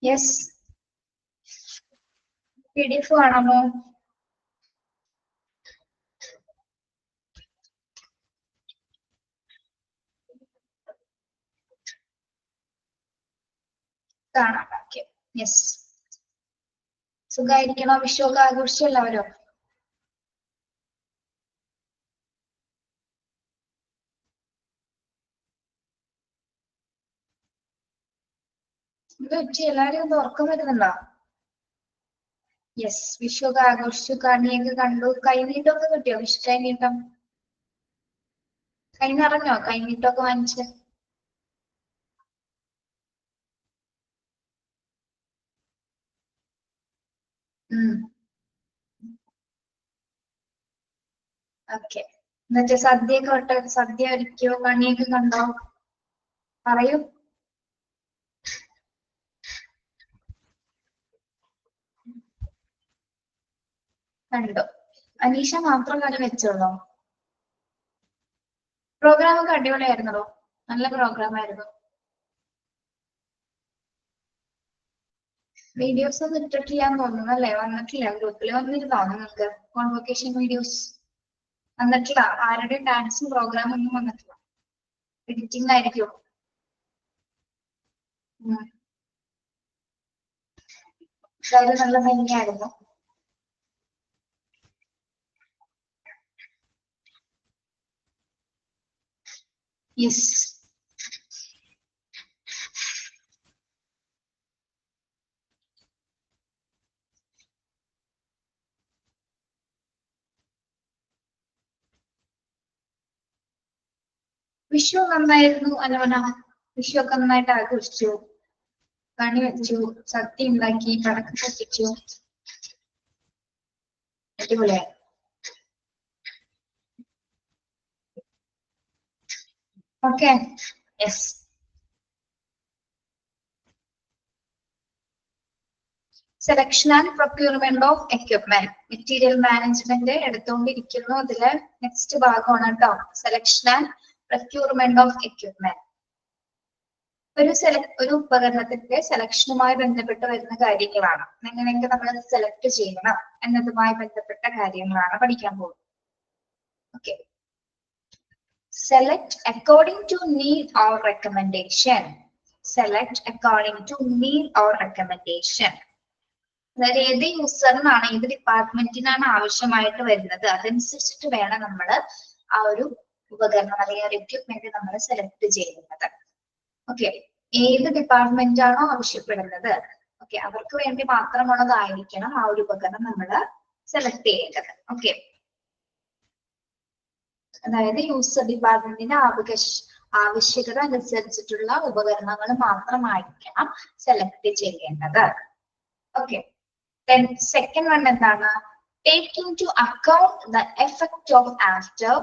Yes, PDF കാണാമോ? കാണാം. Okay, yes. സുഖായിരിക്കണോ? വിഷുവൊക്കെ ആഘോഷിച്ചു എല്ലാവരും? ഇത് ഉച്ച എല്ലാവരും ഒന്ന് ഉറക്കം വരുന്നുണ്ടോ? യെസ്, വിഷുവൊക്കെ ആഘോഷിച്ചു, കണിയൊക്കെ കണ്ടു. കൈനീട്ടമൊക്കെ കിട്ടിയോ? വിഷു കൈനീട്ടം കൈനിറഞ്ഞോ? കൈനീട്ടമൊക്കെ വാങ്ങിച്ച് ഓക്കെ. എന്നിട്ട് സദ്യയൊക്കെ സദ്യ ഒരുക്കിയോ? കണിയൊക്കെ കണ്ടോ? പറയൂ. കണ്ടു. അനീഷ മാത്രം കാര്യം വെച്ചോളൂ. പ്രോഗ്രാം ഒക്കെ അടിപൊളിയായിരുന്നോ? നല്ല പ്രോഗ്രാം ആയിരുന്നു. വീഡിയോസ് ഒന്നും ഇട്ടിട്ടില്ലാന്ന് തോന്നുന്നു അല്ലേ? വന്നിട്ടില്ല. ഗ്രൂപ്പിൽ വന്നിരുന്നോ നിങ്ങൾക്ക് കോൺവൊക്കേഷൻ വീഡിയോസ്? വന്നിട്ടില്ല. ആരുടെയും ഡാൻസും പ്രോഗ്രാം ഒന്നും വന്നിട്ടില്ല. എഡിറ്റിംഗ് ആയിരിക്കും. എന്തായാലും നല്ല ഭംഗിയായിരുന്നു. യെസ്, വിഷു നന്നായിരുന്നു അലോന. വിഷു ഒക്കെ നന്നായിട്ട് ആഘോഷിച്ചു. കണി വെച്ചു, സദ്യ ഉണ്ടാക്കി, പടക്കം പൊട്ടിച്ചു. അടിപൊളിയായി. Okay, yes. Selection and procurement of equipment, material management എടുത്തുകൊണ്ടിരിക്കുന്നു. അതില് നെക്സ്റ്റ് ഭാഗമാണ് കേട്ടോ, selection and procurement of equipment. ഒരു ഉപകരണത്തിന്റെ സെലക്ഷനുമായി ബന്ധപ്പെട്ട് വരുന്ന കാര്യങ്ങളാണ്. എങ്ങനെയെങ്കിൽ നമ്മൾ സെലക്ട് ചെയ്യണം എന്നതുമായി ബന്ധപ്പെട്ട കാര്യങ്ങളാണ് പഠിക്കാൻ പോകുന്നത്. Okay. Select according to need or recommendation. Select according to need or recommendation. അതായത് ഏത് യൂസറിനാണ്, ഏത് ഡിപ്പാർട്ട്മെന്റിനാണ് ആവശ്യമായിട്ട് വരുന്നത് അതനുസരിച്ചിട്ട് വേണം നമ്മൾ ആ ഒരു ഉപകരണം അല്ലെങ്കിൽ ഒരു എക്യുപ്മെന്റ് നമ്മൾ സെലക്ട് ചെയ്യുന്നത്. ഓക്കെ, ഏത് ഡിപ്പാർട്ട്മെന്റ് ആണോ ആവശ്യപ്പെടുന്നത്, ഓക്കെ, അവർക്ക് വേണ്ടി മാത്രമുള്ളതായിരിക്കണം ആ ഒരു ഉപകരണം നമ്മൾ സെലക്ട് ചെയ്യേണ്ടത്. ഓക്കെ, അതായത് യൂസർ ഡിപ്പാർട്ട്മെന്റിന്റെ ആവശ്യകത അനുസരിച്ചിട്ടുള്ള ഉപകരണങ്ങൾ മാത്രമായിരിക്കണം സെലക്ട് ചെയ്യേണ്ടത്. ഓക്കെ, then second one എന്താണ്? Take into account the effect of after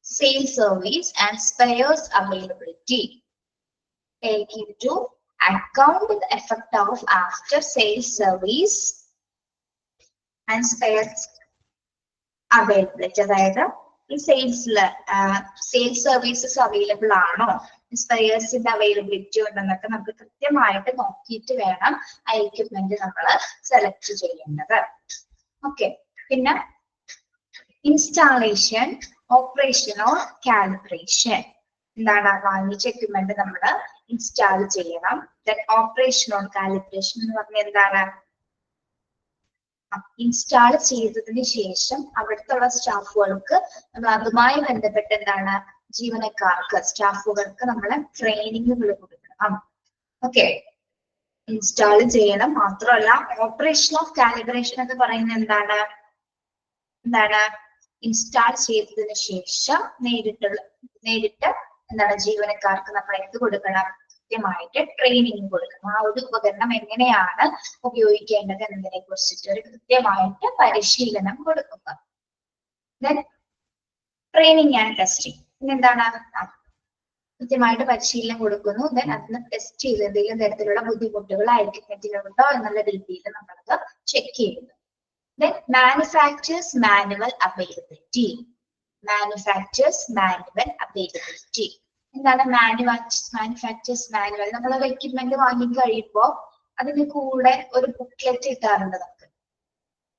sale service and spares availability. Take into account the effect of after sale service and spares availability. അതായത് ഈ sales services available ആണോ, സ്പെയർസിന്റെ availability ഉണ്ടെന്നൊക്കെ നമുക്ക് കൃത്യമായിട്ട് നോക്കിയിട്ട് വേണം ആ എക്യുപ്മെന്റ് നമ്മൾ സെലക്ട് ചെയ്യേണ്ടത്. ഓക്കെ, പിന്നെ ഇൻസ്റ്റാളേഷൻ, ഓപ്പറേഷൻ ഓർ കാലിബ്രേഷൻ. എന്താണ്? വാങ്ങിച്ച എക്യുപ്മെന്റ് നമ്മൾ ഇൻസ്റ്റാൾ ചെയ്യണം. ദെൻ ഓപ്പറേഷൻ ഓർ കാലിബ്രേഷൻ എന്ന് പറഞ്ഞാൽ എന്താണ്? ഇൻസ്റ്റാൾ ചെയ്തതിന് ശേഷം അവിടുത്തെ സ്റ്റാഫുകൾക്ക് നമ്മൾ അതുമായി ബന്ധപ്പെട്ട് എന്താണ്, ജീവനക്കാർക്ക്, സ്റ്റാഫുകൾക്ക് നമ്മൾ ട്രെയിനിങ്ങുകൾ കൊടുക്കണം. ഓക്കെ, ഇൻസ്റ്റാൾ ചെയ്യണം. മാത്രമല്ല ഓപ്പറേഷൻ ഓഫ് കാലിബ്രേഷൻ എന്ന് പറയുന്നത് എന്താണ്? ഇൻസ്റ്റാൾ ചെയ്തതിന് ശേഷം നേരിട്ട് എന്താണ്, ജീവനക്കാർക്ക് നമ്മൾ എന്ത് കൊടുക്കണം? കൃത്യമായിട്ട് ട്രെയിനിങ് കൊടുക്കണം. ആ ഒരു ഉപകരണം എങ്ങനെയാണ് ഉപയോഗിക്കേണ്ടത് എന്നതിനെ കുറിച്ചിട്ട് ഒരു കൃത്യമായിട്ട് പരിശീലനം കൊടുക്കുക. Then training and testing. പിന്നെന്താണ്? കൃത്യമായിട്ട് പരിശീലനം കൊടുക്കുന്നു. ദെൻ അതിന് ടെസ്റ്റ് ചെയ്ത് എന്തെങ്കിലും തരത്തിലുള്ള ബുദ്ധിമുട്ടുകൾ എക്യുപ്മെന്റിലുണ്ടോ എന്നുള്ള രീതിയിൽ നമ്മളത് ചെക്ക് ചെയ്യുന്നു. Then manufacturers manual availability. എന്താണ് മാനുഫാക്ചേഴ്സ് മാനുവൽ? നമ്മൾ എക്യുപ്മെന്റ് വാങ്ങി കഴിയുമ്പോൾ അതിന് കൂടെ ഒരു ബുക്ക്ലെറ്റ് കിട്ടാറുണ്ട് നമുക്ക്.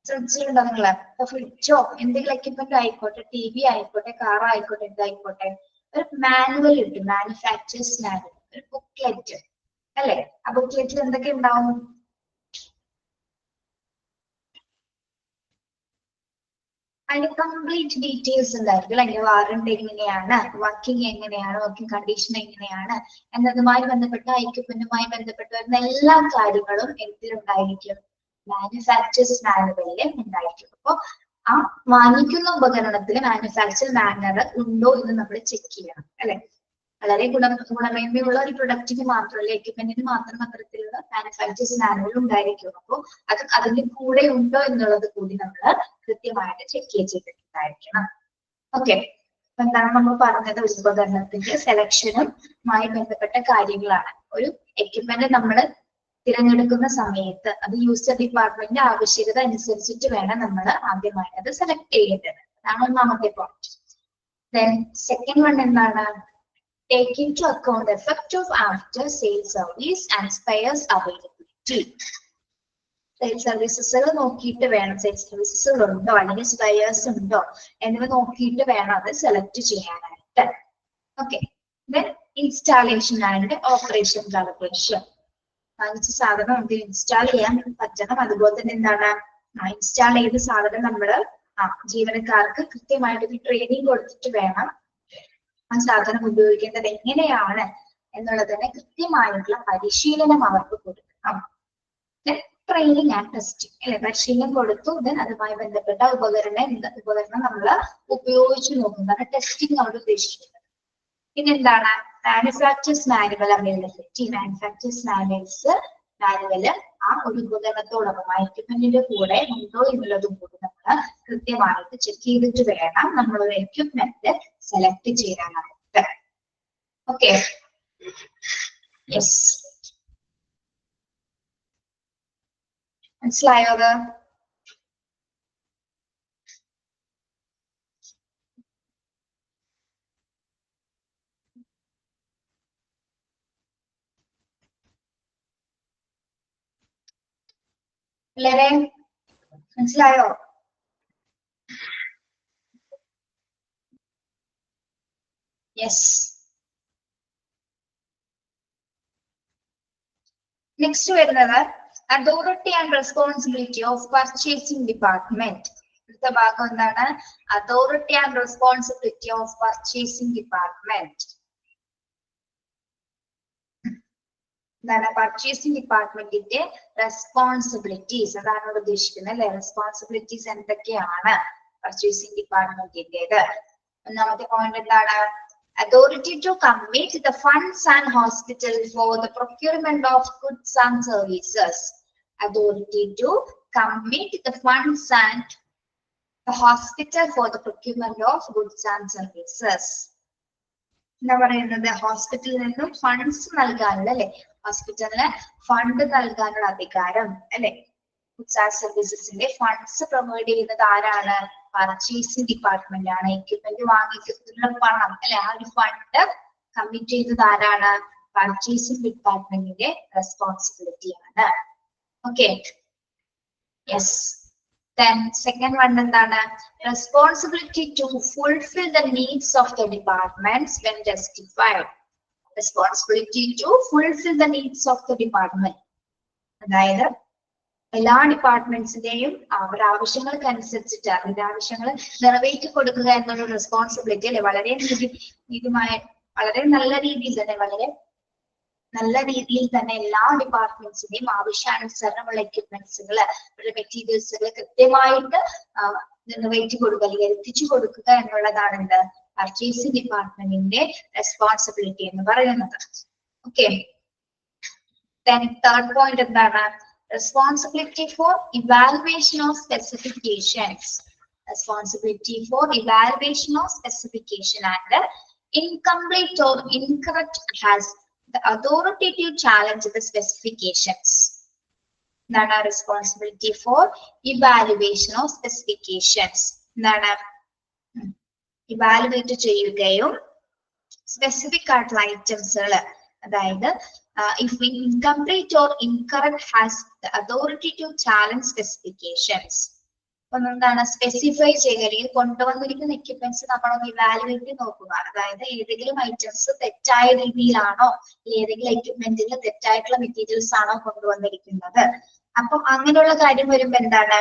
ശ്രദ്ധിച്ചിട്ടുണ്ടോ നിങ്ങള്? ഇപ്പൊ ഫ്രിഡ്ജോ എന്തെങ്കിലും എക്യുപ്മെന്റ് ആയിക്കോട്ടെ, TV ആയിക്കോട്ടെ, കാർ ആയിക്കോട്ടെ, എന്തായിക്കോട്ടെ, ഒരു മാനുവൽ കിട്ടും, മാനുഫാക്ചേഴ്സ് മാനുവൽ, ഒരു ബുക്ക്ലെറ്റ് അല്ലെ? ആ ബുക്ക്ലെറ്റിൽ എന്തൊക്കെ ഉണ്ടാവും? അതിന്റെ കംപ്ലീറ്റ് ഡീറ്റെയിൽസ് ഉണ്ടായിരിക്കും. അതിന്റെ വാറണ്ടി എങ്ങനെയാണ്, വർക്കിംഗ് എങ്ങനെയാണ്, വർക്കിംഗ് കണ്ടീഷൻ എങ്ങനെയാണ് എന്നതുമായി ബന്ധപ്പെട്ട എക്യുപ്മെന്റുമായി ബന്ധപ്പെട്ട് വരുന്ന എല്ലാ കാര്യങ്ങളും എന്തിലുണ്ടായിരിക്കും? മാനുഫാക്ചേഴ്സ് മാനുവലിൽ ഉണ്ടായിരിക്കും. അപ്പൊ ആ വാങ്ങിക്കുന്ന ഉപകരണത്തിൽ മാനുഫാക്ചർ മാനർ ഉണ്ടോ എന്ന് നമ്മൾ ചെക്ക് ചെയ്യണം അല്ലെ? വളരെ ഗുണമേന്മയുള്ള ഒരു പ്രൊഡക്റ്റിന് മാത്രമല്ല, എക്യുപ്മെന്റിന് മാത്രം അത്തരത്തിലുള്ള മാനുഫാക്ചേഴ്സ് മാനുവൽ ഉണ്ടായിരിക്കും. അപ്പോൾ അത് അതിന്റെ കൂടെ ഉണ്ടോ എന്നുള്ളത് കൂടി നമ്മൾ കൃത്യമായിട്ട് ചെക്ക് ചെയ്തിട്ടുണ്ടായിരിക്കണം. ഓക്കെ, എന്താണ് നമ്മൾ പറഞ്ഞത്? ഉപകരണത്തിന്റെ സെലക്ഷനുമായി ബന്ധപ്പെട്ട കാര്യങ്ങളാണ്. ഒരു എക്യുപ്മെന്റ് നമ്മൾ തിരഞ്ഞെടുക്കുന്ന സമയത്ത് അത് യൂസർ ഡിപ്പാർട്ട്മെന്റ് ആവശ്യകത അനുസരിച്ചിട്ട് വേണം നമ്മൾ ആദ്യമായി അത് സെലക്ട് ചെയ്യേണ്ടത്. അതാണ് ഒന്നാമത്തെ പോയിന്റ്. ദെൻ സെക്കൻഡ് വൺ എന്താണ്? Take into account the effect of after sales service and spares availability. Sale സർവീസസുകൾ നോക്കിയിട്ട് വേണം, സെയിൽ സർവീസസുകൾ ഉണ്ടോ അല്ലെങ്കിൽ സ്പെയർസ് ഉണ്ടോ എന്നിവ നോക്കിയിട്ട് വേണം അത് സെലക്ട് ചെയ്യാനായിട്ട്. Okay, then installation and operation calculation. വാങ്ങിച്ച സാധനം നമുക്ക് ഇൻസ്റ്റാൾ ചെയ്യാൻ പറ്റണം. അതുപോലെ തന്നെ എന്താണ്, ഇൻസ്റ്റാൾ ചെയ്ത സാധനം നമ്മള് ജീവനക്കാർക്ക് കൃത്യമായിട്ട് ട്രെയിനിങ് കൊടുത്തിട്ട് വേണം ആ സാധനം ഉപയോഗിക്കേണ്ടത് എങ്ങനെയാണ് എന്നുള്ളതിന് കൃത്യമായിട്ടുള്ള പരിശീലനം അവർക്ക് കൊടുക്കണം. ട്രെയിനിങ് ആൻഡ് ടെസ്റ്റിംഗ് അല്ലെ? പരിശീലനം കൊടുത്തു, ദെൻ അതുമായി ബന്ധപ്പെട്ട ഉപകരണം നമ്മൾ ഉപയോഗിച്ച് നോക്കുന്നതാണ് ടെസ്റ്റിംഗ് അവിടെ ഉദ്ദേശിക്കുന്നത്. പിന്നെന്താണ്? Manufacturers manual availability. Manufacturers manual ആ ഒരു ഉപകരണത്തോടൊപ്പം എക്യുപ്മെന്റിന്റെ കൂടെ ഉണ്ടോ എന്നുള്ളതും കൂടി നമ്മൾ കൃത്യമായിട്ട് ചെക്ക് ചെയ്തിട്ട് വേണം നമ്മൾ ഒരു എക്യുപ്മെന്റ് സെലക്ട് ചെയ്യാനായിട്ട്. ഓക്കെ, യെസ്, മനസ്സിലായോ അത്? പിള്ളേരെ മനസ്സിലായോ? യെസ്. നെക്സ്റ്റ് വരുന്നത് authority and responsibility of purchasing department. അടുത്ത ഭാഗം എന്താണ്? Authority and responsibility of purchasing department. എന്താണ് പർച്ചേസിംഗ് ഡിപ്പാർട്ട്മെന്റിന്റെ റെസ്പോൺസിബിലിറ്റീസ്? അതാണ് ഇവിടെ ഉദ്ദേശിക്കുന്നത് അല്ലെ? റെസ്പോൺസിബിലിറ്റീസ് എന്തൊക്കെയാണ് പർച്ചേസിംഗ് ഡിപ്പാർട്ട്മെന്റിന്റേത്? ഒന്നാമത്തെ പോയിന്റ് എന്താണ്? Authority to commit the funds and hospital for the procurement of goods and services. Authority to commit the funds and the hospital for the procurement of goods and services. എന്താ പറയുന്നത്? ഹോസ്പിറ്റലിൽ നിന്നും funds നൽകാനുള്ള അല്ലെ? ഹോസ്പിറ്റലിന് fund നൽകാനുള്ള അധികാരം അല്ലെ? Goods and സർവീസസിന്റെ funds provide ചെയ്യുന്നത് ആരാണ്? പർച്ചേസിംഗ് ഡിപ്പാർട്ട്മെന്റ് ആണ്. എക്യുപ്മെന്റ് വാങ്ങിക്കുന്നതിനുള്ള പണം അല്ലെ? ആ ഒരു ഫണ്ട് കമ്മിറ്റ് ചെയ്തത് ആരാണ്? പർച്ചേസിംഗ് ഡിപ്പാർട്ട്മെന്റിന്റെ റെസ്പോൺസിബിലിറ്റി ആണ്. Okay, yes. Then second one എന്താണ്? Responsibility to fulfill the needs of the departments when justified. Responsibility to fulfill the needs of the department. അതായത് എല്ലാ ഡിപ്പാർട്ട്മെന്റ്സിന്റെയും അവരുടെ ആവശ്യങ്ങൾക്ക് അനുസരിച്ചിട്ട് അവരുടെ ആവശ്യങ്ങൾ നിറവേറ്റി കൊടുക്കുക എന്നുള്ള റെസ്പോൺസിബിലിറ്റി അല്ലെ? വളരെ നീതിമായ, വളരെ നല്ല രീതിയിൽ തന്നെ, വളരെ നല്ല രീതിയിൽ തന്നെ എല്ലാ ഡിപ്പാർട്ട്മെന്റ്സിന്റെയും ആവശ്യാനുസരണമുള്ള എക്യുപ്മെന്റ്സുകൾ, മെറ്റീരിയൽസുകൾ കൃത്യമായിട്ട് നിറവേറ്റി കൊടുക്കുക അല്ലെങ്കിൽ എത്തിച്ചു കൊടുക്കുക എന്നുള്ളതാണ് എന്ത്? പർച്ചേസിംഗ് ഡിപ്പാർട്ട്മെന്റിന്റെ റെസ്പോൺസിബിലിറ്റി എന്ന് പറയുന്നത്. ഓക്കെ, തേർഡ് പോയിന്റ് എന്താണ്? Responsibility for evaluation of specifications. Responsibility for evaluation of specification and incomplete or incorrect has the authority to challenge the specifications. Nana responsibility for evaluation of specifications. Nana evaluate cheyukayum specific ആയിട്ടുള്ള ഐറ്റംസുകൾ, അതായത് if incomplete or incorrect has the authority to challenge specifications. അപ്പം എന്താണ് specify ചെയ്യുക അല്ലെങ്കിൽ കൊണ്ടുവന്നിരിക്കുന്ന equipments നമ്മളൊന്ന് evaluate നോക്കുക. അതായത് ഏതെങ്കിലും ഐറ്റംസ് തെറ്റായ രീതിയിലാണോ, ഏതെങ്കിലും എക്യുപ്മെന്റിൽ തെറ്റായിട്ടുള്ള മെറ്റീരിയൽസ് ആണോ കൊണ്ടുവന്നിരിക്കുന്നത്. അപ്പം അങ്ങനെയുള്ള കാര്യം വരുമ്പോ എന്താണ്,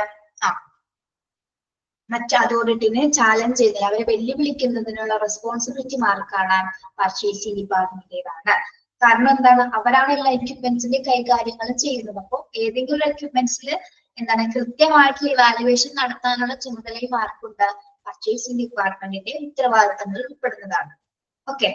മറ്റ് അതോറിറ്റിനെ ചാലഞ്ച് ചെയ്തില്ല, അവരെ വെല്ലുവിളിക്കുന്നതിനുള്ള റെസ്പോൺസിബിലിറ്റി മാർക്കാണ് പർച്ചേസിംഗ് ഡിപ്പാർട്ട്മെന്റിന്റേതാണ്. കാരണം എന്താണ്, അവരാണ് എല്ലാ എക്യുപ്മെന്റ്സിന്റെ കൈകാര്യങ്ങൾ ചെയ്യുന്നത്. അപ്പോൾ ഏതെങ്കിലും ഒരു എക്യുപ്മെന്റ്സിൽ എന്താണ് കൃത്യമായിട്ടുള്ള ഇവാലുവേഷൻ നടത്താനുള്ള ചുമതലയും ആർക്കുണ്ട്, പർച്ചേസിംഗ് ഡിപ്പാർട്ട്മെന്റിന്റെ ഉത്തരവാദിത്തങ്ങളിൽ ഉൾപ്പെടുന്നതാണ്. ഓക്കെ,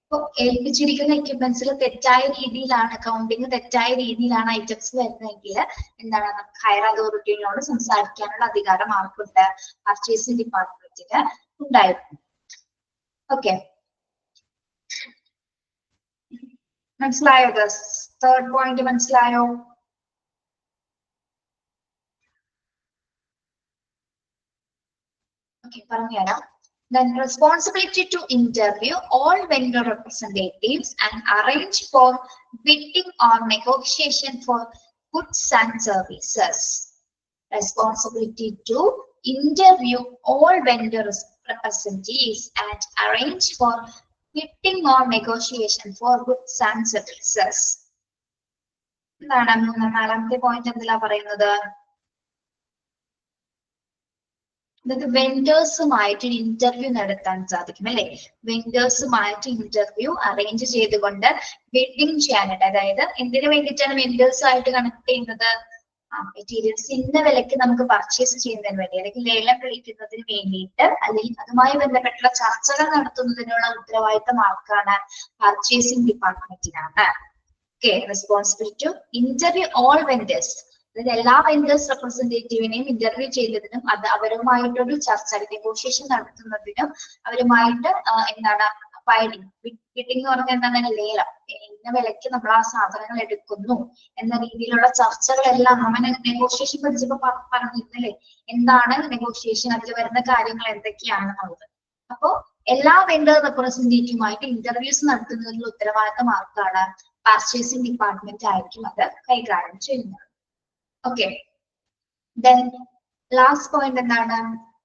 അപ്പോൾ ഏൽപ്പിച്ചിരിക്കുന്ന എക്യുപ്മെന്റ്സിൽ തെറ്റായ രീതിയിലാണ് കൗണ്ടിങ്, തെറ്റായ രീതിയിലാണ് ഐറ്റംസ് വരുന്നതെങ്കിൽ എന്താണ്, ഹയർ അതോറിറ്റിയോട് സംസാരിക്കാനുള്ള അധികാരം ആർക്കുണ്ട്, പർച്ചേസിംഗ് ഡിപ്പാർട്ട്മെന്റിന് ഉണ്ടായിരുന്നു. ഓക്കെ, മനസ്സിലായോ? തേർഡ് പോയിന്റ് മനസ്സിലായോ? ഓക്കെ, പറഞ്ഞുതരാം. Then responsibility to interview all vendor representatives and arrange for bidding or negotiation for goods and services. Responsibility to interview all vendor representatives and arrange for bidding or negotiation for goods and services. എന്താണ് നാലാമത്തെ point എന്തിലാ പറയുന്നത്? വെൻഡേഴ്സുമായിട്ട് interview നടത്താൻ സാധിക്കും അല്ലെ. വെൻഡേഴ്സുമായിട്ട് interview arrange ചെയ്തുകൊണ്ട് bidding ചെയ്യാനായിട്ട്, അതായത് എന്തിനു വേണ്ടിയിട്ടാണ് വെൻഡേഴ്സുമായിട്ട് കണക്ട് ചെയ്യുന്നത്, മെറ്റീരിയൽസ് ഇന്ന വിലക്ക് നമുക്ക് പർച്ചേസ് ചെയ്യുന്നതിന് വേണ്ടി, അല്ലെങ്കിൽ ലേലം വിളിക്കുന്നതിന് വേണ്ടിയിട്ട്, അല്ലെങ്കിൽ അതുമായി ബന്ധപ്പെട്ടുള്ള ചർച്ചകൾ നടത്തുന്നതിനുള്ള ഉത്തരവാദിത്തം ആർക്കാണ്, പർച്ചേസിംഗ് ഡിപ്പാർട്ട്മെന്റിനാണ്. Okay, responsibility to interview all vendors, എല്ലാ വെൻഡേഴ്സ് റെപ്രസെന്റേറ്റീവിനെയും ഇന്റർവ്യൂ ചെയ്യുന്നതിനും അത് അവരുമായിട്ടൊരു ചർച്ച, നെഗോഷിയേഷൻ നടത്തുന്നതിനും, അവരുമായിട്ട് എന്താണ് ബിഡിംഗ് എന്ന് പറഞ്ഞാൽ എന്താണ്, ലേലം, ഇന്ന വിലയ്ക്ക് നമ്മൾ ആ സാധനങ്ങൾ എടുക്കുന്നു എന്ന രീതിയിലുള്ള ചർച്ചകളെല്ലാം നമ്മൾ നെഗോഷിയേഷൻ പഠിച്ചപ്പോ പറഞ്ഞിരുന്നല്ലേ, എന്താണ് നെഗോഷിയേഷൻ, അതിൽ വരുന്ന കാര്യങ്ങൾ എന്തൊക്കെയാണെന്നുള്ളത്. അപ്പോ എല്ലാ വെൻഡർ റെപ്രസെന്റേറ്റീവുമായിട്ട് ഇന്റർവ്യൂസ് നടത്തുന്നതിനുള്ള ഉത്തരവാദിത്തം ആർക്കാണ്, പർച്ചേസിംഗ് ഡിപ്പാർട്ട്മെന്റ് ആയിരിക്കും അത് കൈകാര്യം ചെയ്യുന്നത്. Okay, then last point എന്താണ്,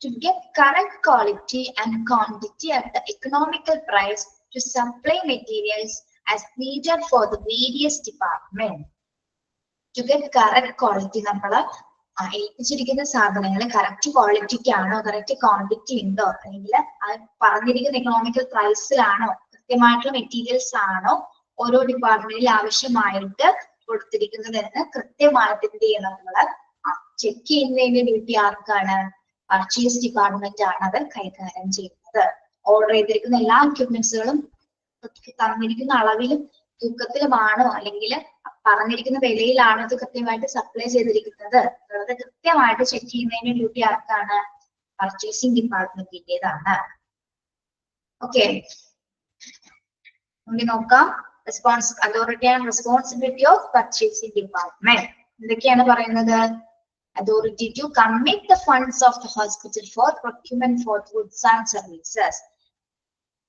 to get correct quality and quantity at the economical price to supply materials as needed for the various department. To get correct quality, നമ്മൾ ഏൽപ്പിച്ചിരിക്കുന്ന സാധനങ്ങൾ കറക്റ്റ് ക്വാളിറ്റിക്കാണോ, കറക്റ്റ് ക്വാണ്ടിറ്റി ഉണ്ടോ, അല്ലെങ്കിൽ പറഞ്ഞിരിക്കുന്ന എക്കണോമിക്കൽ പ്രൈസിലാണോ, കൃത്യമായിട്ടുള്ള materials ആണോ ഓരോ ഡിപ്പാർട്ട്മെന്റിൽ ആവശ്യമായിട്ട് കൊടുത്തിരിക്കുന്നതെന്ന് കൃത്യമായിട്ട് എന്ത് ചെയ്യണം, നമ്മള് ചെക്ക് ചെയ്യുന്നതിന്റെ ഡ്യൂട്ടി ആർക്കാണ്, പർച്ചേസ് ഡിപ്പാർട്ട്മെന്റ് ആണ് അത് കൈകാര്യം ചെയ്യുന്നത്. ഓർഡർ ചെയ്തിരിക്കുന്ന എല്ലാ എക്യുപ്മെന്റ്സുകളും തന്നിരിക്കുന്ന അളവിലും തൂക്കത്തിലുമാണോ, അല്ലെങ്കിൽ പറഞ്ഞിരിക്കുന്ന വിലയിലാണോ ഇത് കൃത്യമായിട്ട് സപ്ലൈ ചെയ്തിരിക്കുന്നത് എന്നുള്ളത് കൃത്യമായിട്ട് ചെക്ക് ചെയ്യുന്നതിന്റെ ഡ്യൂട്ടി ആർക്കാണ്, പർച്ചേസിംഗ് ഡിപ്പാർട്ട്മെന്റിന്റേതാണ്. ഓക്കെ, നമുക്ക് നോക്കാം. Authority and responsibility of purchasing department. എന്തൊക്കെയാണ് പറയുന്നത്? Authority to commit the funds of the hospital for procurement for goods and services.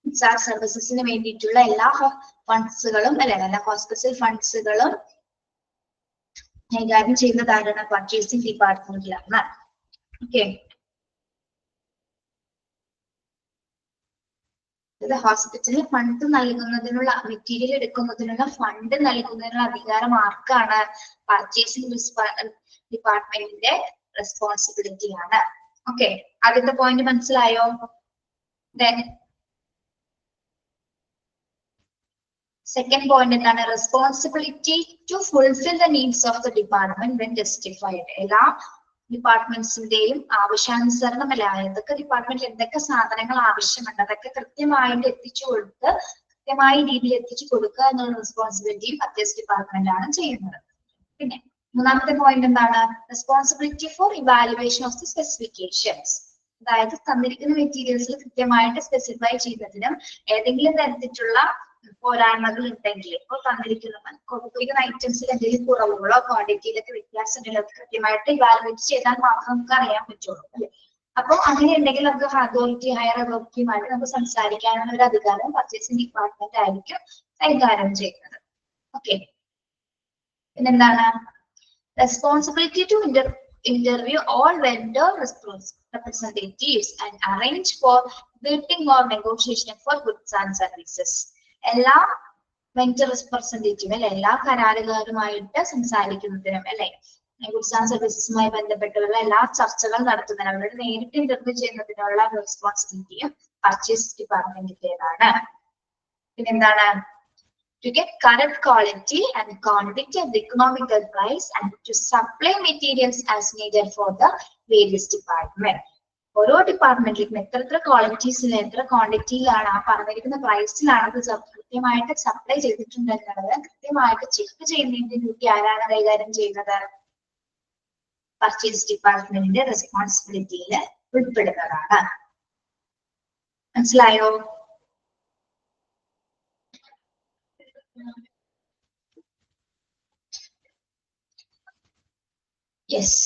Goods and servicesന് വേണ്ടിയിട്ടുള്ള എല്ലാ ഫണ്ട്സുകളും അല്ലെ, എല്ലാ ഹോസ്പിറ്റൽ ഫണ്ട്സുകളും കൈകാര്യം ചെയ്യുന്നതാണ് പർച്ചേസിംഗ് ഡിപ്പാർട്ട്മെന്റിലാണ്. ഓക്കെ, ഹോസ്പിറ്റലിൽ ഫണ്ട് നൽകുന്നതിനുള്ള, മെറ്റീരിയൽ എടുക്കുന്നതിനുള്ള ഫണ്ട് നൽകുന്നതിനുള്ള അധികാരം ആർക്കാണ്, പർച്ചേസിംഗ് ഡിപ്പാർട്ട്മെന്റിന്റെ റെസ്പോൺസിബിലിറ്റി ആണ്. ഓക്കെ, ആദ്യത്തെ പോയിന്റ് മനസ്സിലായോ? Then second point എന്താണ്, responsibility to fulfil the needs of the department when justified. എല്ലാ ഡിപ്പാർട്ട്മെന്റ്സിന്റെയും ആവശ്യാനുസരണം അല്ലെ, ഏതൊക്കെ ഡിപ്പാർട്ട്മെന്റിൽ എന്തൊക്കെ സാധനങ്ങൾ ആവശ്യമുണ്ട് അതൊക്കെ കൃത്യമായിട്ട് എത്തിച്ചു കൊടുത്ത് കൃത്യമായ രീതിയിൽ എത്തിച്ചു കൊടുക്കുക എന്നുള്ള റെസ്പോൺസിബിലിറ്റിയും പർച്ചേസ് ഡിപ്പാർട്ട്മെന്റ് ആണ് ചെയ്യുന്നത്. പിന്നെ മൂന്നാമത്തെ പോയിന്റ് എന്താണ്, responsibility for evaluation of the specifications. അതായത് തന്നിരിക്കുന്ന മെറ്റീരിയൽസിൽ കൃത്യമായിട്ട് സ്പെസിഫൈ ചെയ്യുന്നതിനും ഏതെങ്കിലും തരത്തിലുള്ള പോരായ്മകൾ ഉണ്ടെങ്കിൽ, ഇപ്പോൾ കൊടുത്തിരിക്കുന്ന ഐറ്റംസിൽ എന്തെങ്കിലും കുറവുകളോ ക്വാണ്ടിറ്റിയിലൊക്കെ വ്യത്യാസം ഉണ്ടെങ്കിൽ കൃത്യമായിട്ട് ഇവാലുവേറ്റ് ചെയ്താൽ മാത്രം നമുക്ക് അറിയാൻ പറ്റുള്ളൂ അല്ലെ. അപ്പോൾ അങ്ങനെ ഉണ്ടെങ്കിൽ നമുക്ക് അതോറിറ്റി, ഹയർ അതോറിറ്റിയുമായിട്ട് നമുക്ക് സംസാരിക്കാനുള്ള ഒരു അധികാരം പർച്ചേസിംഗ് ഡിപ്പാർട്ട്മെന്റ് ആയിരിക്കും കൈകാര്യം ചെയ്യുന്നത്. ഓക്കെ, പിന്നെന്താണ്? Responsibility to interview all vendor representatives and arrange for bidding or negotiation for goods and services. എല്ലാ വെൻഡർ റെപ്രസെന്റേറ്റീവ് എല്ലാ കരാറുകാരുമായിട്ട് സംസാരിക്കുന്നതിനും അല്ലെ ഗുഡ്സ് ആൻഡ് സർവീസസുമായി ബന്ധപ്പെട്ടുള്ള എല്ലാ ചർച്ചകൾ നടത്തുന്നതിനും അവരുടെ നേരിട്ട് ഇന്റർവ്യൂ ചെയ്യുന്നതിനുള്ള റെസ്പോൺസിബിലിറ്റിയും പർച്ചേസ് ഡിപ്പാർട്ട്മെന്റിന്റേതാണ്. പിന്നെന്താണ്? To get correct quality and quantity at the economical price and to supply materials as needed for the various department. ഓരോ ഡിപ്പാർട്ട്മെന്റിലും എത്ര ക്വാളിറ്റീസിൽ എത്ര ക്വാണ്ടിറ്റിയിലാണ് ആ പറഞ്ഞിരിക്കുന്ന പ്രൈസിലാണ് അത് കൃത്യമായിട്ട് സപ്ലൈ ചെയ്തിട്ടുണ്ടെന്നുള്ളത് കൃത്യമായിട്ട് ചെക്ക് ചെയ്യുന്നതിന്റെ ഡ്യൂട്ടി ആരാണ് കൈകാര്യം ചെയ്യുന്നത്? പർച്ചേസ് ഡിപ്പാർട്ട്മെന്റിന്റെ റെസ്പോൺസിബിലിറ്റിയിൽ ഉൾപ്പെടുന്നതാണ്. മനസ്സിലായോ? യെസ്,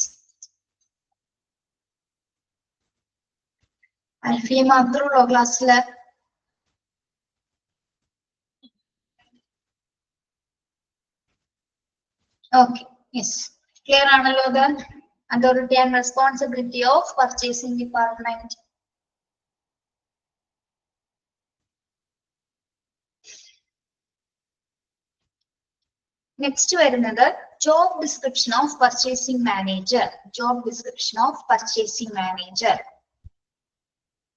അൽഫിയ മാത്രമുള്ളോ ക്ലാസ്സില്? ഓക്കെ, യെസ്, ക്ലിയർ ആണല്ലോ അത്? Authority and responsibility of purchasing department. Next വരുന്നത് job description of purchasing manager. Job description of purchasing manager.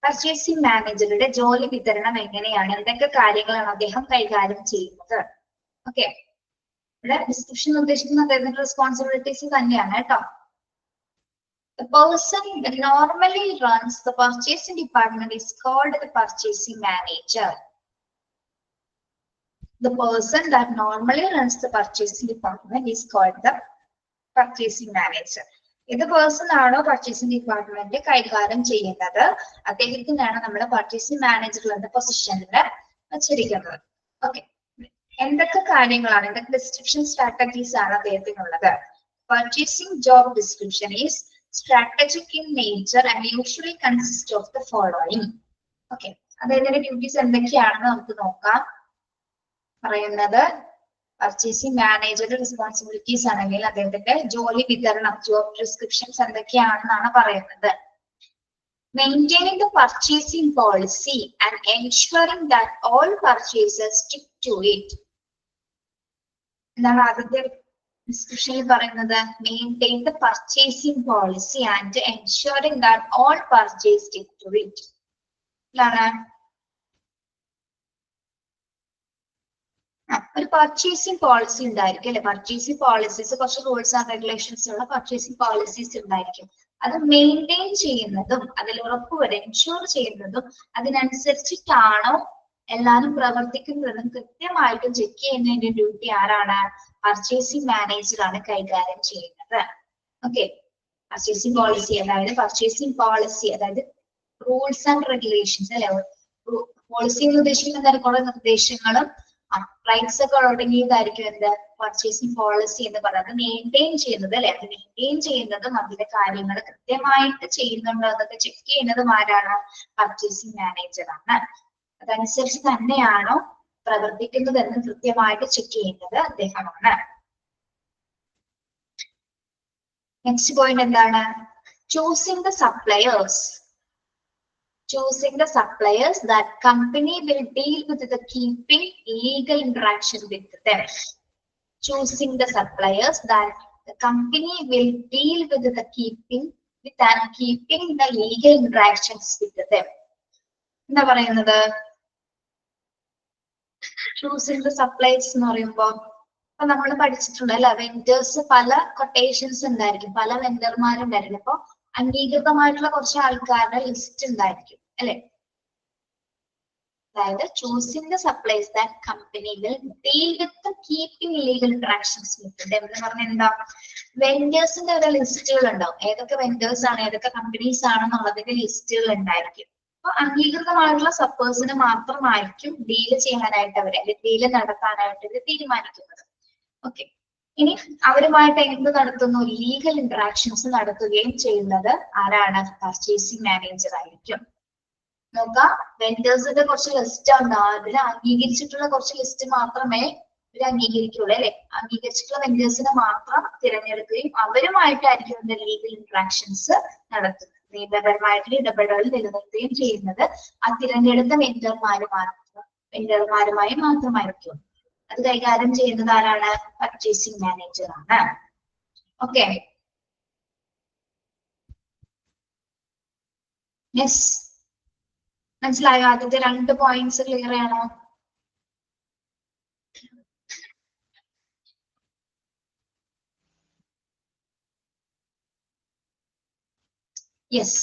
Purchasing മാനേജറുടെ ജോലി വിതരണം എങ്ങനെയാണ്? എന്തൊക്കെ കാര്യങ്ങളാണ് അദ്ദേഹം കൈകാര്യം ചെയ്യുന്നത്? ഓക്കെ, ഇവിടെ ഡിസ്ക്രിപ്ഷൻ ഉദ്ദേശിക്കുന്ന അദ്ദേഹത്തിന്റെ റെസ്പോൺസിബിലിറ്റീസ് തന്നെയാണ് കേട്ടോ. The person that normally runs the purchasing department is called the purchasing manager. The person that normally runs the purchasing department is called the purchasing manager. ഏത് പേഴ്സൺ ആണോ പർച്ചേസിംഗ് ഡിപ്പാർട്ട്മെന്റ് കൈകാര്യം ചെയ്യുന്നത് അദ്ദേഹത്തിനാണ് നമ്മുടെ purchasing manager എന്ന പൊസിഷനിൽ വെച്ചിരിക്കുന്നത്. Okay, എന്തൊക്കെ കാര്യങ്ങളാണ്, എന്തൊക്കെ ഡിസ്ക്രിപ്ഷൻ സ്ട്രാറ്റജീസ് ആണ് അദ്ദേഹത്തിനുള്ളത്? Purchasing job description is strategic in nature and usually consists of the following. Okay, അദ്ദേഹത്തിന്റെ ഡ്യൂട്ടീസ് എന്തൊക്കെയാണെന്ന് നമുക്ക് നോക്കാം. പറയുന്നത് പർച്ചേസിംഗ് മാനേജറുടെ റെസ്പോൺസിബിലിറ്റീസ് ആണെങ്കിൽ അദ്ദേഹത്തിന്റെ ജോലി വിതരണം ജോബ് ഡിസ്ക്രിപ്ഷൻസ് എന്തൊക്കെയാണെന്നാണ് പറയുന്നത്. Maintaining the purchasing policy and ensuring that all purchasers stick to it. എന്താണ് ആദ്യത്തെ ഡിസ്ക്രിപ്ഷനിൽ പറയുന്നത്? Maintain the purchasing policy and ensuring that all purchasers stick to it. എന്താണ്? ഒരു പർച്ചേസിംഗ് പോളിസി ഉണ്ടായിരിക്കും അല്ലെ? പർച്ചേസിംഗ് പോളിസീസ് കുറച്ച് റൂൾസ് ആൻഡ് റെഗുലേഷൻസ് ഉള്ള പർച്ചേസിംഗ് പോളിസീസ് ഉണ്ടായിരിക്കും. അത് മെയിൻറ്റെയിൻ ചെയ്യുന്നതും അതിൽ ഉറപ്പുവരെ എൻഷുർ ചെയ്യുന്നതും അതിനനുസരിച്ചിട്ടാണോ എല്ലാവരും പ്രവർത്തിക്കുന്നതും കൃത്യമായിട്ടും ചെക്ക് ചെയ്യുന്നതിന്റെ ഡ്യൂട്ടി ആരാണ്? പർച്ചേസിംഗ് മാനേജറാണ് കൈകാര്യം ചെയ്യുന്നത്. ഓക്കെ, പർച്ചേസിംഗ് പോളിസി അതായത് റൂൾസ് ആൻഡ് റെഗുലേഷൻസ് അല്ലെ? പോളിസി എന്ന് ഉദ്ദേശിക്കുന്ന കുറെ നിർദ്ദേശങ്ങളും റൈറ്റ്സ് ഒക്കെ അടങ്ങിയതായിരിക്കും എന്ത് പർച്ചേസിംഗ് പോളിസി എന്ന് പറയുന്നത്. മെയിൻറ്റെയിൻ ചെയ്യുന്നത് അല്ലെ? അത് മെയിൻറ്റെയിൻ ചെയ്യുന്നതും അതിന്റെ കാര്യങ്ങൾ കൃത്യമായിട്ട് ചെയ്യുന്നുണ്ടോ എന്നൊക്കെ ചെക്ക് ചെയ്യുന്നതും ആരാണ്? പർച്ചേസിംഗ് മാനേജറാണ്. അതനുസരിച്ച് തന്നെയാണോ പ്രവർത്തിക്കുന്നത് എന്ന് കൃത്യമായിട്ട് ചെക്ക് ചെയ്യുന്നത് അദ്ദേഹമാണ്. നെക്സ്റ്റ് പോയിന്റ് എന്താണ്? Choosing the suppliers. Choosing the suppliers that company will deal with the keeping legal interaction with them. Choosing the suppliers that the company will deal with the keeping the legal interactions with them. എന്താ പറയുന്നത്? Choosing the suppliers എന്ന് പറയുമ്പോൾ ഇപ്പൊ നമ്മൾ പഠിച്ചിട്ടുണ്ട് അല്ലെ? Vendors പല quotations ഉണ്ടായിരിക്കും, പല വെൻഡർമാരുണ്ടായിരിക്കും. അപ്പൊ അംഗീകൃതമായിട്ടുള്ള കുറച്ച് ആൾക്കാരുടെ ലിസ്റ്റ് ഉണ്ടായിരിക്കും അല്ലെ? അതായത് choosing the suppliers that company will deal with the keeping legal interactions with them എന്ന് പറഞ്ഞാൽ എന്താ? വെൻഡേഴ്സിന്റെ ഒരു ലിസ്റ്റുകൾ ഉണ്ടാവും. ഏതൊക്കെ വെൻഡേഴ്സ് ആണ്, ഏതൊക്കെ കമ്പനീസ് ആണെന്നുള്ളതിന്റെ ലിസ്റ്റുകൾ ഉണ്ടായിരിക്കും. അപ്പൊ അംഗീകൃതമായിട്ടുള്ള സപ്ലയേഴ്സിന് മാത്രമായിരിക്കും ഡീല് ചെയ്യാനായിട്ട് ഡീല് നടത്താനായിട്ട് ഇവർ തീരുമാനിക്കുന്നത്. ഓക്കെ, ഇനി അവരുമായിട്ട് എന്ത് നടത്തുന്നു? ലീഗൽ ഇന്ററാക്ഷൻസ് നടത്തുകയും ചെയ്യുന്നത് ആരാണ്? പർച്ചേസിംഗ് മാനേജർ ആയിരിക്കും. നോക്കാം, വെൻഡേഴ്സിന്റെ കുറച്ച് ലിസ്റ്റ് ഉണ്ടാവും. അതിൽ അംഗീകരിച്ചിട്ടുള്ള കുറച്ച് ലിസ്റ്റ് മാത്രമേ ഇവർ അംഗീകരിക്കുള്ളൂ അല്ലെ. അംഗീകരിച്ചിട്ടുള്ള വെൻഡേഴ്സിനെ മാത്രം തിരഞ്ഞെടുക്കുകയും അവരുമായിട്ടായിരിക്കും ലീഗൽ ഇന്ററാക്ഷൻസ് നടത്തുന്നത്. നിയമപരമായിട്ടുള്ള ഇടപെടൽ നിലനിർത്തുകയും ചെയ്യുന്നത് ആ തിരഞ്ഞെടുത്ത വെൻഡർമാരുമായി മാത്രമായിരിക്കും. അത് കൈകാര്യം ചെയ്യുന്നത് ആരാണ്? പർച്ചേസിംഗ് മാനേജർ ആണ്. ഓക്കെ, യെസ്, മനസ്സിലായോ? ആദ്യത്തെ 2 പോയിന്റ്സ് ക്ലിയർ ആണോ? Yes.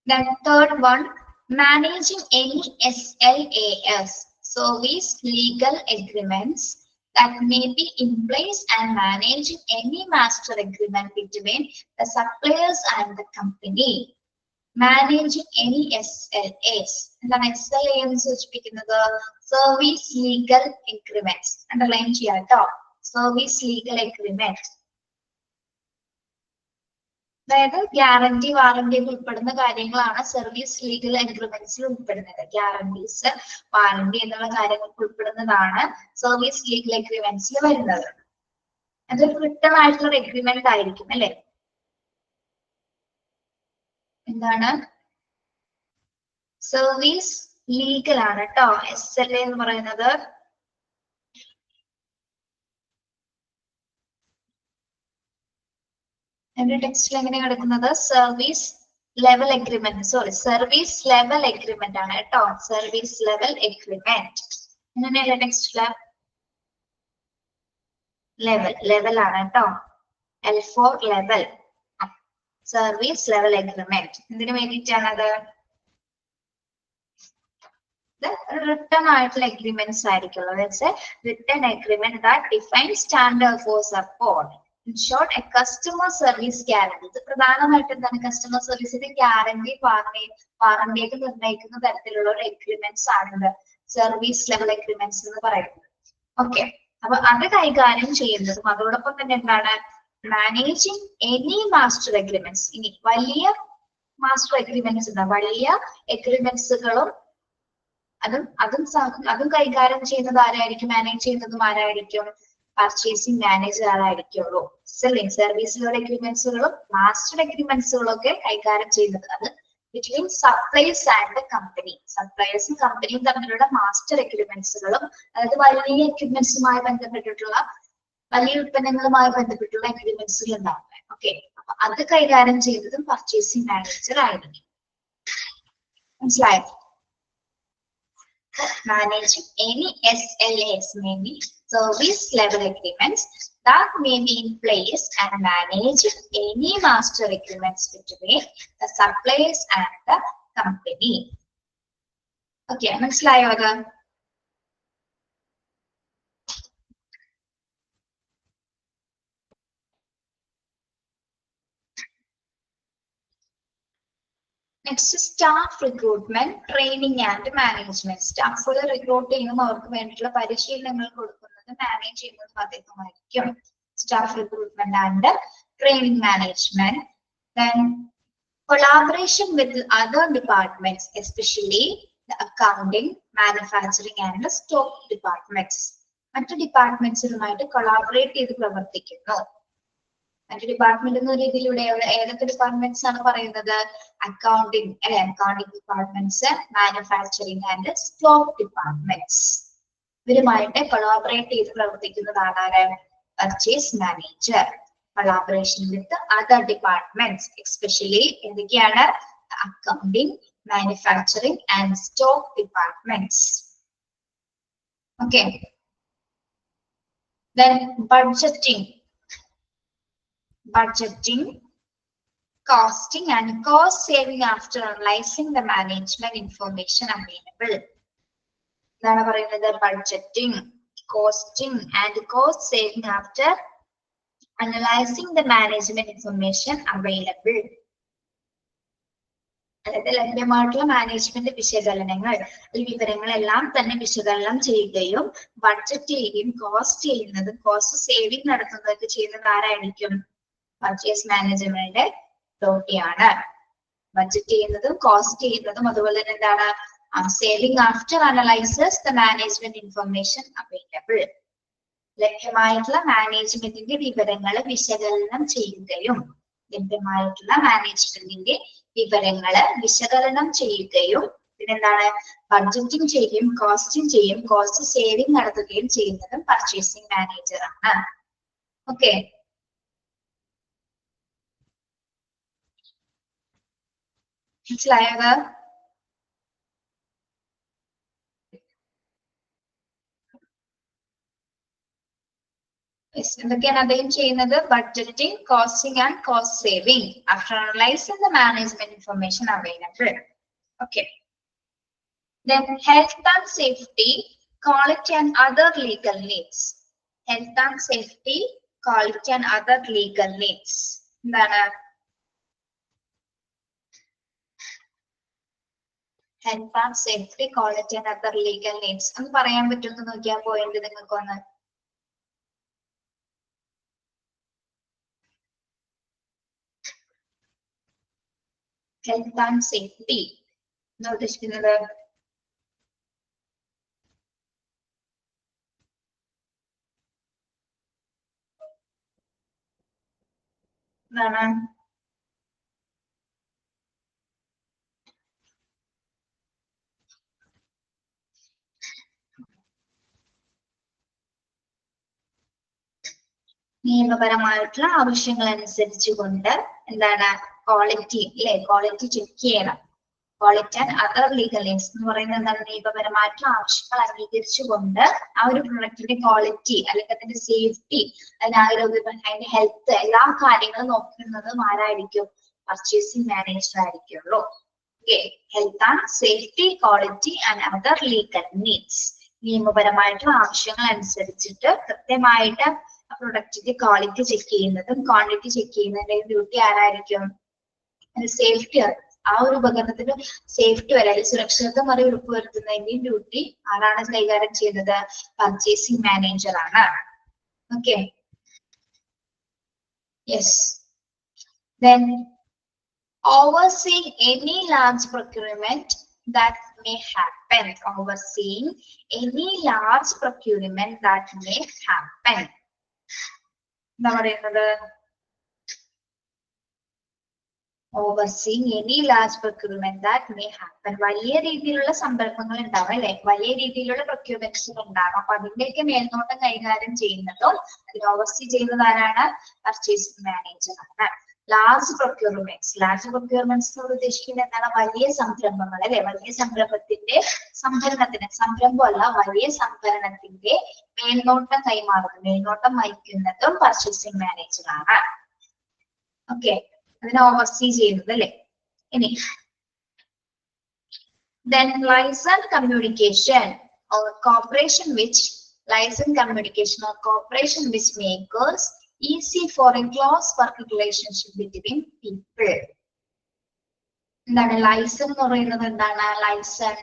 Then third one, managing any SLAs, service legal agreements that may be in place, and managing any master agreement between the suppliers and the company. Managing any SLAs. എന്താണ് SLA എന്ന് സൂചിപ്പിക്കുന്നത്? Service legal agreements. Underline ചെയ്യാം കേട്ടോ. Service legal agreement, അതായത് guarantee warranty ഒക്കെ ഉൾപ്പെടുന്ന കാര്യങ്ങളാണ് service legal അഗ്രിമെന്റ്സിൽ ഉൾപ്പെടുന്നത്. ഗ്യാരണ്ടീസ്, വാറന്റി എന്നുള്ള കാര്യങ്ങൾക്ക് ഉൾപ്പെടുന്നതാണ് സർവീസ് ലീഗൽ അഗ്രിമെന്റ്സിൽ വരുന്നത്. അതൊരു റിട്ടൺ ആയിട്ടുള്ള എഗ്രിമെന്റ് ആയിരിക്കും അല്ലെ. എന്താണ്? സർവീസ് ലീഗൽ ആണ് കേട്ടോ SLA എന്ന് പറയുന്നത്. എന്റെ ടെക്സ്റ്റിൽ എങ്ങനെ കിടക്കുന്നത്? Service level agreement, sorry, service level agreement ആണ് കേട്ടോ. സർവീസ് ലെവൽ എഗ്രിമെന്റ് അങ്ങനെയല്ല ടെക്സ്റ്റില്. ലെവൽ ആണ് കേട്ടോ. L4 level, service level agreement. എന്തിനു വേണ്ടിയിട്ടാണത്? റിട്ടൺ ആയിട്ടുള്ള എഗ്രിമെന്റ്സ് ആയിരിക്കുള്ളൂ. Written agreement that define standard for support. In short, a customer service guarantee. ഇത് പ്രധാനമായിട്ടും എന്താണ്? കസ്റ്റമർ സർവീസിന്റെ ഗ്യാരണ്ടി, വാറന്റി ഒക്കെ നിർണ്ണയിക്കുന്ന തരത്തിലുള്ള ഒരു എഗ്രിമെന്റ്സ് ആണ് സർവീസ് ലെവൽ എഗ്രിമെന്റ്സ് എന്ന് പറയുന്നത്. ഓക്കെ, അപ്പൊ അത് കൈകാര്യം ചെയ്യുന്നതും അതോടൊപ്പം തന്നെ എന്താണ്? Managing any master agreements. ഇനി വലിയ മാസ്റ്റർ എഗ്രിമെന്റ്സ് ഉണ്ട്, വലിയ എഗ്രിമെന്റ്സുകളും അതും കൈകാര്യം ചെയ്യുന്നത് ആരായിരിക്കും? മാനേജ് ചെയ്യുന്നതും ആരായിരിക്കും? പർച്ചേസിംഗ് മാനേജർ ആയിരിക്കുള്ളൂ. സർവീസ് ലെവൽ എഗ്രിമെന്റ്സുകളും മാസ്റ്റർ എഗ്രിമെന്റ്സുകളും ഒക്കെ കൈകാര്യം ചെയ്യുന്നത് അത് ബിറ്റ്വീൻ സപ്ലൈസ് ആൻഡ് കമ്പനി. സപ്ലൈസും കമ്പനിയും തമ്മിലുള്ള മാസ്റ്റർ എഗ്രിമെന്റ്സുകളും, അതായത് വലിയ എഗ്രിമെന്റ്സുമായി ബന്ധപ്പെട്ടിട്ടുള്ള, വലിയ ഉൽപ്പന്നങ്ങളുമായി ബന്ധപ്പെട്ടുള്ള എഗ്രിമെന്റ്സുകൾ ഉണ്ടാവുന്നത്. ഓക്കെ, അപ്പൊ അത് കൈകാര്യം ചെയ്യുന്നതും പർച്ചേസിംഗ് മാനേജർ ആയിരിക്കും. മനസ്സിലായോ? Managing any SLAs, maybe service level agreements that may be in place, and managing any master agreements between the suppliers and the company. Okay, മനസ്സിലായോ അത്? Next, staff recruitment, training and management. സ്റ്റാഫുകളെ recruit ചെയ്യുന്നതും അവർക്ക് വേണ്ടിയിട്ടുള്ള പരിശീലനങ്ങൾ കൊടുക്കുന്നതും manage ചെയ്യുന്നതും അദ്ദേഹമായിരിക്കും. Staff recruitment and training management. Then collaboration with other departments, especially the accounting, manufacturing and the stock departments. മറ്റു ഡിപ്പാർട്ട്മെന്റ്സുമായിട്ട് കൊളാബറേറ്റ് ചെയ്ത് പ്രവർത്തിക്കുന്നു. മറ്റു ഡിപ്പാർട്ട്മെന്റ് എന്ന രീതിയിലൂടെ ഏതൊക്കെ ഡിപ്പാർട്ട്മെന്റ്സ് ആണ് പറയുന്നത്? അക്കൗണ്ടിങ് അല്ലെ, accounting departments, manufacturing and stock departments. ഇവരുമായിട്ട് കൊളാബറേറ്റ് ചെയ്ത് പ്രവർത്തിക്കുന്നതാണ് ആര്? Purchase manager. Collaboration with other departments, especially എന്തൊക്കെയാണ്? Accounting, manufacturing and stock departments. Okay, then budgeting, costing and cost saving after analyzing the management information available. എന്താണ് പറയുന്നത്? Budgeting, costing and cost saving after analysing the management information available. അതായത് ലഭ്യമായിട്ടുള്ള management വിശകലനങ്ങൾ, ഈ വിവരങ്ങളെല്ലാം തന്നെ വിശകലനം ചെയ്യുകയും ബഡ്ജറ്റ് ചെയ്യുകയും കോസ്റ്റ് ചെയ്യുന്നതും കോസ്റ്റ് സേവിംഗ് നടത്തുന്നതൊക്കെ ചെയ്യുന്നത് ആരായിരിക്കും? പർച്ചേസ് മാനേജ്മെന്റ് ഡ്യൂട്ടിയാണ്. ബഡ്ജറ്റ് ചെയ്യുന്നതും കോസ്റ്റ് ചെയ്യുന്നതും അതുപോലെ തന്നെ എന്താണ് saving after analyses the management information available. ലഭ്യമായിട്ടുള്ള മാനേജ്മെന്റിന്റെ വിവരങ്ങൾ വിശകലനം ചെയ്യുകയും പിന്നെന്താണ് ബഡ്ജറ്റിംഗ് ചെയ്യുകയും കോസ്റ്റിംഗ് ചെയ്യും, കോസ്റ്റ് സേവിംഗ് നടത്തുകയും ചെയ്യുന്നതും പർച്ചേസിംഗ് മാനേജർ ആണ്. ഓക്കെ, മനസ്സിലായത്? എന്തൊക്കെയാണ് അദ്ദേഹം ചെയ്യുന്നത്? Budgeting, costing and cost saving after analysing the management information available. Okay, then health and safety, quality and other legal needs. Health and safety, quality and other legal needs. എന്താണ്? Health and safety, quality and other legal needs. ഒന്ന് പറയാൻ പറ്റുമെന്ന് നോക്കിയാൽ point നിങ്ങൾക്കൊന്ന്. Health and safety എന്താ ഉദ്ദേശിക്കുന്നത്? എന്താണ്? നിയമപരമായിട്ടുള്ള ആവശ്യങ്ങൾ അനുസരിച്ചുകൊണ്ട് എന്താണ് ക്വാളിറ്റി അല്ലെ, ക്വാളിറ്റി ചെക്ക് ചെയ്യണം. Quality and other legal needs എന്ന് പറയുന്നത് എന്താണ്? നിയമപരമായിട്ടുള്ള ആവശ്യങ്ങൾ അംഗീകരിച്ചുകൊണ്ട് ആ ഒരു പ്രൊഡക്റ്റിന്റെ ക്വാളിറ്റി അല്ലെങ്കിൽ അതിന്റെ സേഫ്റ്റി, അതിന്റെ ആരോഗ്യം, അതിന്റെ ഹെൽത്ത്, എല്ലാ കാര്യങ്ങളും നോക്കുന്നതും ആരായിരിക്കും? പർച്ചേസിംഗ് മാനേജർ ആയിരിക്കുള്ളൂ. Okay, health and safety, quality and other legal needs. നിയമപരമായിട്ടുള്ള ആവശ്യങ്ങൾ അനുസരിച്ചിട്ട് കൃത്യമായിട്ട് പ്രൊഡക്റ്റിന്റെ ക്വാളിറ്റി ചെക്ക് ചെയ്യുന്നതും ക്വാണ്ടിറ്റി ചെക്ക് ചെയ്യുന്നതിന്റെ ഡ്യൂട്ടി ആരായിരിക്കും? സേഫ്റ്റി, ആ ഒരു ഉപകരണത്തിന് സേഫ്റ്റി വരെ അല്ലെങ്കിൽ സുരക്ഷിതത്വം വരെ ഉറപ്പുവരുത്തുന്നതിന്റെയും ഡ്യൂട്ടി ആരാണ് കൈകാര്യം ചെയ്യുന്നത്? പർച്ചേസിംഗ് മാനേജർ ആണ്. Okay, yes. Then overseeing any large procurement that may happen. Overseeing any large procurement that may happen. എന്താ പറയുന്നത്? Overseeing any large procurement that may happen. വലിയ രീതിയിലുള്ള സംരംഭങ്ങൾ ഉണ്ടാവും അല്ലെ, വലിയ രീതിയിലുള്ള പ്രൊക്യൂർമെന്റ്സ് ഉണ്ടാകും. അപ്പൊ അതിന്റെയൊക്കെ മേൽനോട്ടം കൈകാര്യം ചെയ്യുന്നതും അതിന് ഓവർസീ ചെയ്യുന്നത് ആരാണ്? പർച്ചേസിംഗ് മാനേജർ ആണ്. ലാർജ് പ്രൊക്യൂർമെന്റ്സ്, ലാർജ് പ്രൊക്യൂർമെന്റ്സ് എന്ന് ഉദ്ദേശിക്കുന്നത് എന്താണ്? വലിയ സംരംഭങ്ങൾ അല്ലെ, വലിയ സംരംഭത്തിന്റെ സംരംഭമല്ല, വലിയ സംഭരണത്തിന്റെ മേൽനോട്ടം കൈമാറുന്നത്, മേൽനോട്ടം വഹിക്കുന്നതും പർച്ചേസിംഗ് മാനേജർ ആണ്. ഓക്കെ, അതിനെ ഓവർസീ ചെയ്യുന്നത് അല്ലെ. ഇനി then license communication or cooperation which license communication or cooperation which makes easy for a close working relationship between people. എന്താണ് ലൈസൺ എന്ന് പറയുന്നത്? എന്താണ് liaison?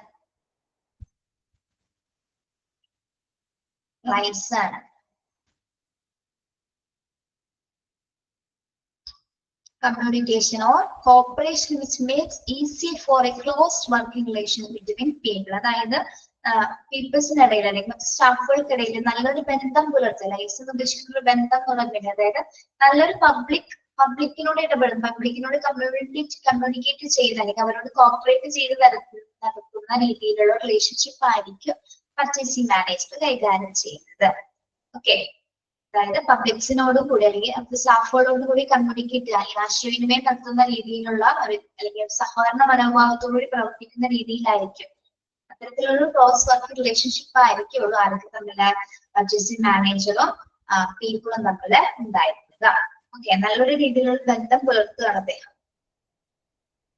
Communication or cooperation which makes easy for a close working relation between people. അതായത് പീപ്പിൾസിനിടയിൽ അല്ലെങ്കിൽ മറ്റു സ്റ്റാഫുകൾക്കിടയിൽ നല്ലൊരു ബന്ധം പുലർത്തുക. ലൈസൻസ് ഉദ്ദേശിക്കുന്ന ഒരു ബന്ധം പുലർത്തുക, അതായത് നല്ലൊരു പബ്ലിക്കിനോട് ഇടപെടും, പബ്ലിക്കിനോട് കമ്മ്യൂണിക്കേറ്റ് ചെയ്ത് അല്ലെങ്കിൽ അവരോട് കോപ്പറേറ്റ് ചെയ്ത് നടത്തുന്ന രീതിയിലുള്ള റിലേഷൻഷിപ്പ് ആയിരിക്കും പർച്ചേസിംഗ് മാനേജർ കൈകാര്യം ചെയ്യുന്നത്. ഓക്കെ, അതായത് പബ്ലിക്സിനോട് കൂടി അല്ലെങ്കിൽ സ്റ്റാഫുകളോട് കൂടി കമ്മ്യൂണിക്കേറ്റ് അല്ലെങ്കിൽ ആശയവിനിമയം നടത്തുന്ന രീതിയിലുള്ള അല്ലെങ്കിൽ സഹകരണ മനോഭാവത്തോടുകൂടി പ്രവർത്തിക്കുന്ന രീതിയിലായിരിക്കും. അത്തരത്തിലുള്ള ക്രോസ് വർക്കിംഗ് റിലേഷൻഷിപ്പ് ആയിരിക്കുള്ളൂ ആർക്ക് തമ്മില്? പർച്ചേസിംഗ് മാനേജറും പീപ്പിളും തമ്മില് ഉണ്ടായിരിക്കുക. ഓക്കെ, നല്ലൊരു രീതിയിലുള്ള ബന്ധം പുലർത്തുകയാണ് അദ്ദേഹം.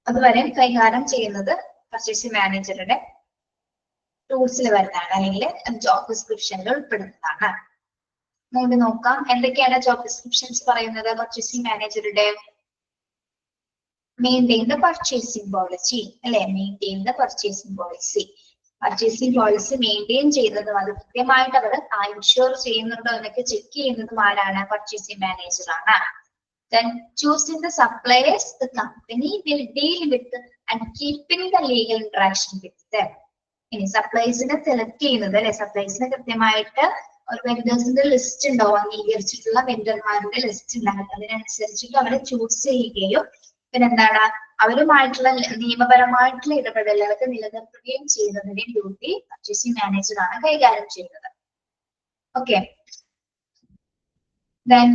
അതുവരെ കൈകാര്യം ചെയ്യുന്നത് പർച്ചേസിംഗ് മാനേജറുടെ ടൂൾസിൽ വരുന്നതാണ് അല്ലെങ്കിൽ ജോബ് ഡിസ്ക്രിപ്ഷനിൽ ഉൾപ്പെടുന്നതാണ്. നമുക്ക് നോക്കാം എന്തൊക്കെയാണ് ജോബ് ഡിസ്ക്രിപ്ഷൻസ് പറയുന്നത്. പർച്ചേസിംഗ് മാനേജറുടെ മെയിൻറ്റെയിൻ ദ പർച്ചേസിംഗ് പോളിസി അല്ലെ, maintain the purchasing policy. Purchasing policy maintain ചെയ്യുന്നതും അത് കൃത്യമായിട്ട് അവർ ഇൻഷുർ ചെയ്യുന്നുണ്ടോ എന്നൊക്കെ ചെക്ക് ചെയ്യുന്നതും ആരാണ്? പർച്ചേസിംഗ് മാനേജർ ആണ്. Then choosing the suppliers, the company will deal with and keeping the legal interaction with them. ഇനി സപ്ലൈസിനെ സെലക്ട് ചെയ്യുന്നത് അല്ലെ, സപ്ലൈസിന് കൃത്യമായിട്ട് ഒരു വെൻഡേഴ്സിന്റെ ലിസ്റ്റ് ഉണ്ടാവും, അംഗീകരിച്ചിട്ടുള്ള വെൻഡർമാരുടെ ലിസ്റ്റ് ഉണ്ടാകും. അതിനനുസരിച്ചിട്ട് അവരെ ചൂസ് ചെയ്യുകയും പിന്നെന്താണ് അവരുമായിട്ടുള്ള നിയമപരമായിട്ടുള്ള ഇടപെടലുകളൊക്കെ നിലനിർത്തുകയും ചെയ്യുന്നതിന്റെ ഡ്യൂട്ടി പർച്ചേസിംഗ് മാനേജർ ആണ് കൈകാര്യം ചെയ്യുന്നത്. Okay. Then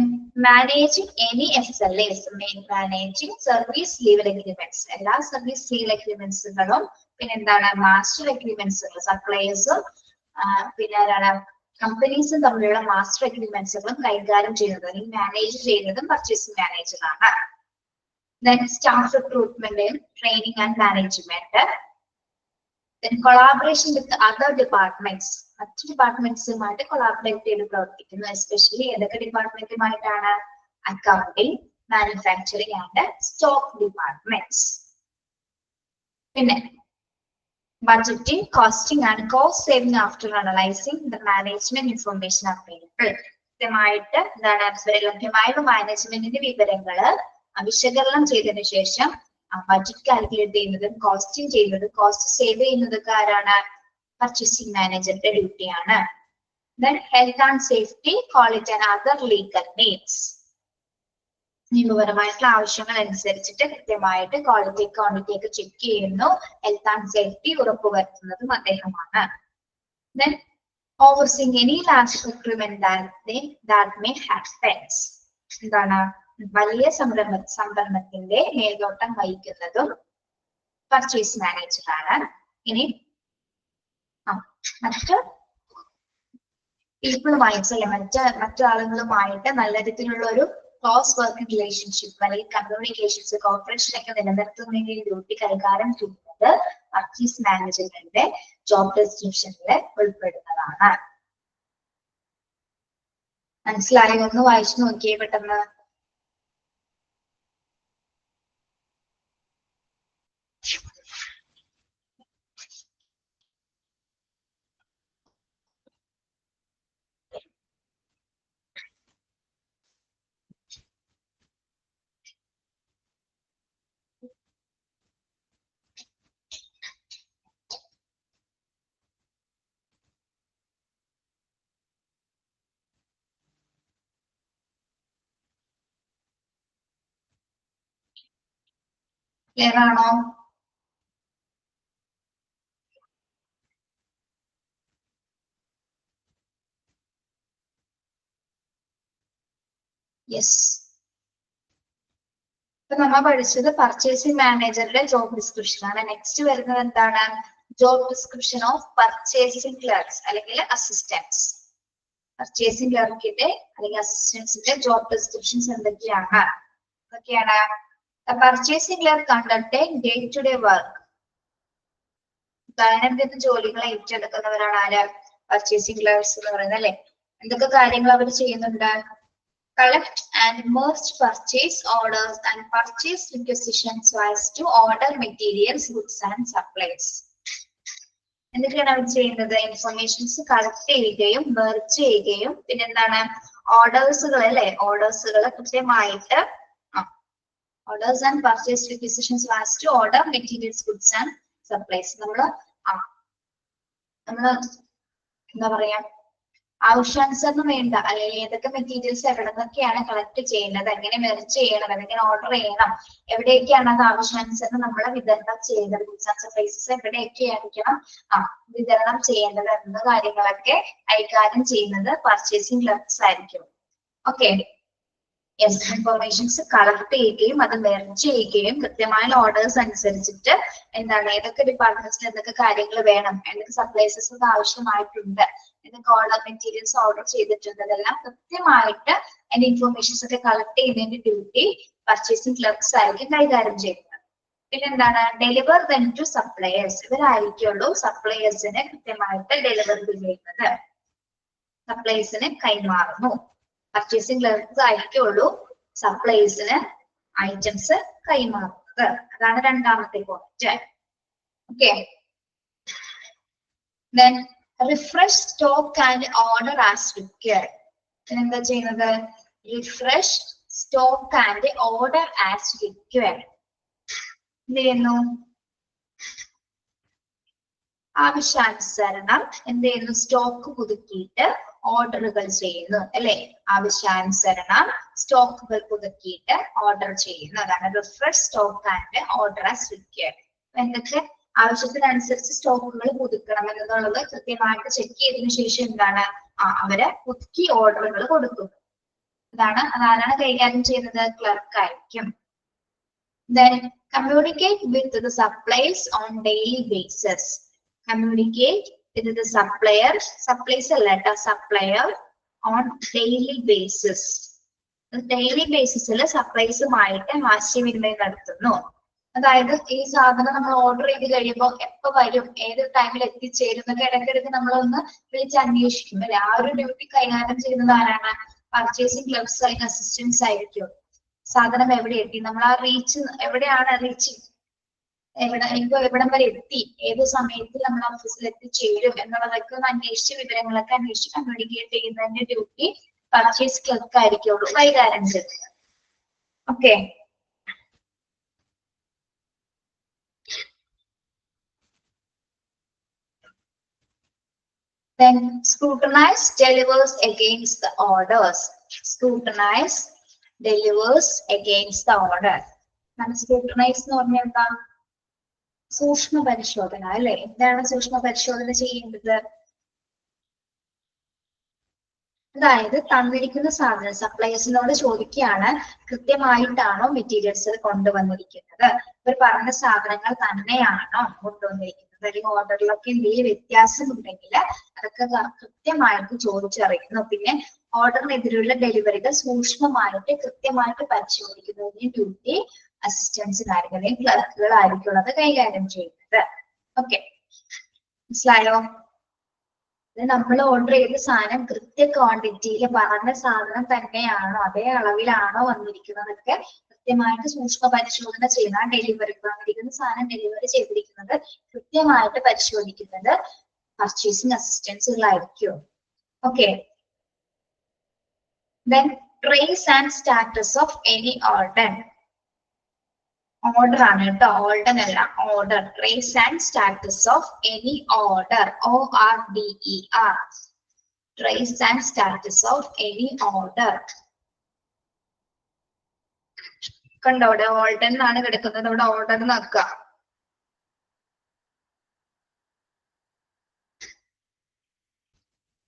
managing any SLAs, managing service level agreements. എല്ലാ സർവീസ് ലീവൽ അഗ്രിമെന്റ്സുകളും പിന്നെ എന്താണ് മാസ്റ്റർ അഗ്രിമെന്റ്സുകൾ, സപ്ലൈസും പിന്നെ ആരാണ് കമ്പനീസും തമ്മിലുള്ള മാസ്റ്റർ അഗ്രിമെന്റ്സുകളും കൈകാര്യം ചെയ്യുന്നത് അല്ലെങ്കിൽ മാനേജ് ചെയ്യുന്നതും പർച്ചേസിംഗ് മാനേജറാണ്. Then staff recruitment, training and management. Then collaboration with other departments. മറ്റു ഡിപ്പാർട്ട്മെന്റ്സുമായിട്ട് കൊളാബറേറ്റ് ചെയ്ത് പ്രവർത്തിക്കുന്നു. എസ്പെഷ്യലി ഏതൊക്കെ ഡിപ്പാർട്ട്മെന്റുമായിട്ടാണ്? Accounting, manufacturing and stock departments. പിന്നെ budgeting, costing and cost saving after analysing the management information available. കൃത്യമായിട്ട് എന്താണ് ലഭ്യമായ മാനേജ്മെന്റിന്റെ വിവരങ്ങള് വിശകലനം ചെയ്തതിനു ശേഷം ബഡ്ജറ്റ് കാൽക്കുലേറ്റ് ചെയ്യുന്നതും കോസ്റ്റിംഗ് ചെയ്യുന്നതും കോസ്റ്റ് സേവ് ചെയ്യുന്നതൊക്കെ ആരാണ്? പർച്ചേസിംഗ് മാനേജറുടെ ഡ്യൂട്ടിയാണ്. Then health and safety, quality and other legal needs. നിയമപരമായിട്ടുള്ള ആവശ്യങ്ങൾ അനുസരിച്ചിട്ട് കൃത്യമായിട്ട് ക്വാളിറ്റി ക്വാണ്ടിറ്റി ഒക്കെ ചെക്ക് ചെയ്യുന്നു. ഹെൽത്ത് ആൻഡ് സേഫ്റ്റി ഉറപ്പുവരുത്തുന്നതും അദ്ദേഹമാണ്. Then overseeing any large procurement that may happen. എന്താണ് വലിയ സംരംഭത്തിന്റെ മേൽനോട്ടം വഹിക്കുന്നതും പർച്ചേസ് മാനേജറാണ്. ഇനി മറ്റ് പീപ്പിളുമായിട്ട് അല്ലെ മറ്റു ആളുകളുമായിട്ട് നല്ല രീതിയിലുള്ള ഒരു ക്ലോസ് വർക്കിംഗ് റിലേഷൻഷിപ്പ് അല്ലെങ്കിൽ കമ്മ്യൂണിക്കേഷൻസ് കോർപ്പറേഷൻ ഒക്കെ നിലനിർത്തുന്നതിന്റെ ഡ്യൂട്ടി കൈകാര്യം ചെയ്യുന്നത് പർച്ചേസ് മാനേജറിന്റെ ജോബ് ഡെസ്ക്രിപ്ഷനിൽ ഉൾപ്പെടുന്നതാണ്. മനസ്സിലായോ? ഒന്ന് വായിച്ചു നോക്കിയേ പെട്ടെന്ന്. ക്ലിയർ ആണോ? യെസ്. ഇപ്പൊ നമ്മൾ പഠിച്ചത് പർച്ചേസിംഗ് മാനേജറുടെ ജോബ് ഡിസ്ക്രിപ്ഷൻ ആണ്. നെക്സ്റ്റ് വരുന്നത് എന്താണ്? Job description of purchasing clerks അല്ലെങ്കിൽ അസിസ്റ്റൻസ്. പർച്ചേസിംഗ് ക്ലർക്കിന്റെ അല്ലെങ്കിൽ അസിസ്റ്റൻസിന്റെ ജോബ് ഡിസ്ക്രിപ്ഷൻസ് എന്തൊക്കെയാണ്? എന്തൊക്കെയാണ്? Purchasing clerk conducting day to day work. ദൈനംദിന ജോലികളെ ഏറ്റെടുക്കുന്നവരാണ് ആര്? പർച്ചേസിംഗ് ക്ലർക്സ് എന്ന് പറയുന്നത് അല്ലെ. എന്തൊക്കെ കാര്യങ്ങൾ അവർ ചെയ്യുന്നുണ്ട്? Collect and merge purchase orders and purchase requisitions so as to order materials, goods and supplies. എന്തൊക്കെയാണ് അവർ ചെയ്യുന്നത്? ഇൻഫർമേഷൻസ് കളക്ട് ചെയ്യുകയും മെർജ് ചെയ്യുകയും പിന്നെ എന്താണ് ഓർഡേഴ്സുകൾ അല്ലെ, ഓർഡേഴ്സുകൾ കൃത്യമായിട്ട് orders and purchase requisitions so as to order materials, goods and supplies. നമ്മള് എന്താ പറയാ ആവശ്യാനുസരണം വേണ്ട അല്ലെങ്കിൽ ഏതൊക്കെ മെറ്റീരിയൽസ് എവിടെ നിന്നൊക്കെയാണ് കളക്ട് ചെയ്യേണ്ടത്, എങ്ങനെ മെർജ് ചെയ്യണം, എങ്ങനെ ഓർഡർ ചെയ്യണം, എവിടെയൊക്കെയാണ് അത് ആവശ്യാനുസരണം നമ്മൾ വിതരണം ചെയ്യേണ്ടത്, ഗുഡ്സ് ആൻഡ് സർവീസസ് എവിടെയൊക്കെയായിരിക്കണം വിതരണം ചെയ്യേണ്ടത് എന്ന കാര്യങ്ങളൊക്കെ കൈകാര്യം ചെയ്യുന്നത് പർച്ചേസിംഗ് ക്ലർക്സ് ആയിരിക്കും. ഓക്കെ. ഇൻഫർമേഷൻസ് കളക്ട് ചെയ്യുകയും അത് മെർജ് ചെയ്യുകയും കൃത്യമായ ഓർഡേഴ്സ് അനുസരിച്ചിട്ട് എന്താണ് ഏതൊക്കെ ഡിപ്പാർട്ട്മെന്റ്സിൽ എന്തൊക്കെ കാര്യങ്ങൾ വേണം, എന്തൊക്കെ സപ്ലൈസസ് ആവശ്യമായിട്ടുണ്ട്, എന്തൊക്കെ ഓർഡർ മെറ്റീരിയൽസ് ഓർഡർ ചെയ്തിട്ടുണ്ട്, അതെല്ലാം കൃത്യമായിട്ട് അതിന്റെ ഇൻഫർമേഷൻസ് ഒക്കെ കളക്ട് ചെയ്യുന്നതിന്റെ ഡ്യൂട്ടി പർച്ചേസിംഗ് ക്ലർക്സ് ആയിരിക്കും കൈകാര്യം ചെയ്യുന്നത്. പിന്നെ എന്താണ് ഡെലിവർ ദെൻ ടു സപ്ലയേഴ്സ്. ഇവരായിരിക്കുള്ളൂ സപ്ലയേഴ്സിനെ കൃത്യമായിട്ട് ഡെലിവർ ചെയ്യുന്നത്, സപ്ലയേഴ്സിന് കൈമാറുന്നു. പർച്ചേസിംഗ് ക്ലർക്സ് ആയിരിക്കുള്ളൂ സപ്ലൈസിന് ഐറ്റംസ് കൈമാറുന്നത്. അതാണ് രണ്ടാമത്തെ point. Okay. Then refresh stock and order as required. എന്താ ചെയ്യുന്നത്? Refresh stock and order as required. എന്ത് ചെയ്യുന്നു? ആവശ്യാനുസരണം എന്ത് ചെയ്യുന്നു? സ്റ്റോക്ക് പുതുക്കിയിട്ട് ഓർഡറുകൾ ചെയ്യുന്നു അല്ലെ? ആവശ്യാനുസരണം സ്റ്റോക്കുകൾ പുതുക്കിയിട്ട് ഓർഡർ ചെയ്യുന്നു. അതാണ് refresh stock and order as required. എന്തൊക്കെ ആവശ്യത്തിനനുസരിച്ച് സ്റ്റോക്കുകൾ പുതുക്കണം എന്നുള്ളത് കൃത്യമായിട്ട് ചെക്ക് ചെയ്തതിനു ശേഷം എന്താണ് അവര് പുതുക്കി ഓർഡറുകൾ കൊടുക്കുന്നു. അതാരാണ് കൈകാര്യം ചെയ്യുന്നത്? ക്ലർക്ക് ആയിരിക്കും. Then communicate with the suppliers on daily basis. Communicate with the suppliers on daily basis. Daily ബേസിസിൽ സപ്ലൈസുമായിട്ട് ആശയവിനിമയം നടത്തുന്നു. അതായത് ഈ സാധനം നമ്മൾ ഓർഡർ ചെയ്ത് കഴിയുമ്പോൾ എപ്പോ വരും, ഏത് ടൈമിൽ എത്തിച്ചേരും എന്നൊക്കെ ഇടയ്ക്കിടയ്ക്ക് നമ്മളൊന്ന് വിളിച്ച് അന്വേഷിക്കും അല്ലെ? ആ ഒരു ഡ്യൂട്ടി കൈകാര്യം ചെയ്യുന്നത് ആരാണ്? പർച്ചേസിംഗ് ക്ലർക്സ് അല്ലെങ്കിൽ അസിസ്റ്റൻസ് ആയിരിക്കും. സാധനം എവിടെ എത്തി, നമ്മൾ ആ റീച്ച് എവിടെയാണ്, റീച്ച് എവിടം വരെ എത്തി, ഏത് സമയത്ത് നമ്മൾ ഓഫീസിൽ എത്തിച്ചേരും എന്നുള്ളതൊക്കെ ഒന്ന് അന്വേഷിച്ച് വിവരങ്ങളൊക്കെ അന്വേഷിച്ച് കമ്മ്യൂണിക്കേറ്റ് ചെയ്യുന്നതിന്റെ ഡ്യൂട്ടി പർച്ചേസ് ക്ലർക്ക് ആയിരിക്കുള്ളൂ കൈകാര്യം ചെയ്യുന്നത്. Okay. Then scrutinize delivers against the orders. Scrutinize delivers against the order. Scrutinise എന്ന് പറഞ്ഞാൽ എന്താ? സൂക്ഷ്മ പരിശോധന അല്ലെ? എന്താണ് സൂക്ഷ്മ പരിശോധന ചെയ്യേണ്ടത്? അതായത് തന്നിരിക്കുന്ന സാധനം സപ്ലൈസിനോട് ചോദിക്കുകയാണ്, കൃത്യമായിട്ടാണോ മെറ്റീരിയൽസ് കൊണ്ടുവന്നിരിക്കുന്നത്, ഇവർ പറഞ്ഞ സാധനങ്ങൾ തന്നെയാണോ കൊണ്ടുവന്നിരിക്കുന്നത്, അല്ലെങ്കിൽ ഓർഡറിലൊക്കെ എന്തെങ്കിലും വ്യത്യാസം ഉണ്ടെങ്കിൽ അതൊക്കെ കൃത്യമായിട്ട് ചോദിച്ചറിയുന്നു. പിന്നെ ഓർഡറിനെതിരെയുള്ള ഡെലിവറികൾ സൂക്ഷ്മമായിട്ട് കൃത്യമായിട്ട് പരിശോധിക്കുന്നതിന് ഡ്യൂട്ടി അസിസ്റ്റൻസിനായിരിക്കും അല്ലെങ്കിൽ ക്ലർക്കുകളായിരിക്കും അത് കൈകാര്യം ചെയ്യുന്നത്. ഓക്കെ, മനസ്സിലായോ? നമ്മൾ ഓർഡർ ചെയ്ത സാധനം കൃത്യ ക്വാണ്ടിറ്റിയിൽ പറഞ്ഞ സാധനം തന്നെയാണോ, അതേ അളവിലാണോ വന്നിരിക്കുന്നതൊക്കെ കൃത്യമായിട്ട് സൂക്ഷ്മ പരിശോധന ചെയ്യുന്ന ഡെലിവറി വന്നിരിക്കുന്ന സാധനം ഡെലിവറി ചെയ്തിരിക്കുന്നത് കൃത്യമായിട്ട് പരിശോധിക്കുന്നത് പർച്ചേസിംഗ് അസിസ്റ്റൻസുകളായിരിക്കും. Okay. Then trace and status of any order. Order ആണ് കേട്ടോ, ഓർഡർ അല്ല, order. Trace and status of any order, ORDER. Trace and status of any order. കണ്ടോ, ഇവിടെ ഓർഡർ എന്നാണ് കിടക്കുന്നത്, ഇവിടെ ഓർഡർ നോക്കുക.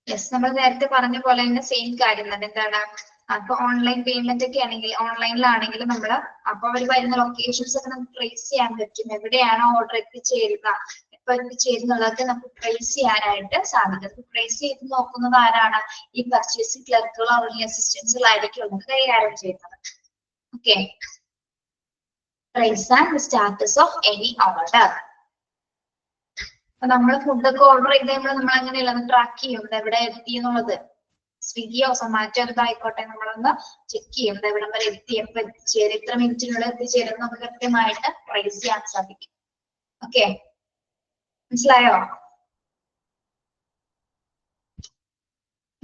യെസ്, നമ്മൾ നേരത്തെ പറഞ്ഞ പോലെ തന്നെ സെയിം കാര്യം തന്നെ. എന്താണ്, അപ്പൊ ഓൺലൈൻ പേയ്മെന്റ് ഒക്കെ ആണെങ്കിൽ, ഓൺലൈനിലാണെങ്കിൽ നമ്മൾ അപ്പൊ അവർ വരുന്ന ലൊക്കേഷൻസ് ഒക്കെ നമുക്ക് ട്രേസ് ചെയ്യാൻ പറ്റും. എവിടെയാണോ ഓർഡർ എത്തിച്ചേരുക, എപ്പൊ എത്തിച്ചേരുന്നുള്ളതൊക്കെ നമുക്ക് ട്രേസ് ചെയ്യാനായിട്ട് സാധിക്കും. ട്രേസ് ചെയ്ത് നോക്കുന്നത് ആരാണ്? ഈ പർച്ചേസിംഗ് ക്ലർക്കുകളോ അല്ലെങ്കിൽ അസിസ്റ്റൻസുകളായിരിക്കും ഉള്ളത് കൈകാര്യം ചെയ്യുന്നത്. Okay. Trace and status of any order. അപ്പൊ നമ്മൾ ഫുഡൊക്കെ ഓർഡർ ചെയ്ത് കഴിയുമ്പോൾ നമ്മൾ അങ്ങനെയല്ല ട്രാക്ക് ചെയ്യും എവിടെ എത്തി എന്നുള്ളത്. സ്വിഗ്ഗിയോ സൊമാറ്റോ ഇതായിക്കോട്ടെ, നമ്മളൊന്ന് ചെക്ക് ചെയ്യും എവിടം വരെ എത്തി, എപ്പോ എത്തിച്ചേരും, ഇത്ര മിനിറ്റിനുള്ളിൽ എത്തിച്ചേരും നമുക്ക് കൃത്യമായിട്ട് ട്രേസ് ചെയ്യാൻ സാധിക്കും. ഓക്കെ, മനസ്സിലായോ?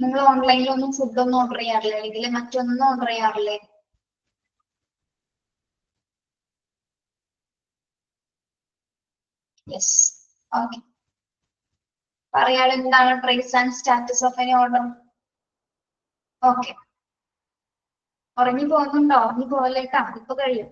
നിങ്ങൾ ഓൺലൈനിലൊന്നും ഫുഡൊന്നും ഓർഡർ ചെയ്യാറില്ലേ, അല്ലെങ്കിൽ മറ്റൊന്നും ഓർഡർ ചെയ്യാറില്ലേ? Yes, okay. പറയാൻ എന്താണ് trace and status of any order? Okay, ഉറങ്ങി പോകുന്നുണ്ടോ? ഉറങ്ങി പോകല്ലേട്ടാ, ഇപ്പൊ കഴിയും.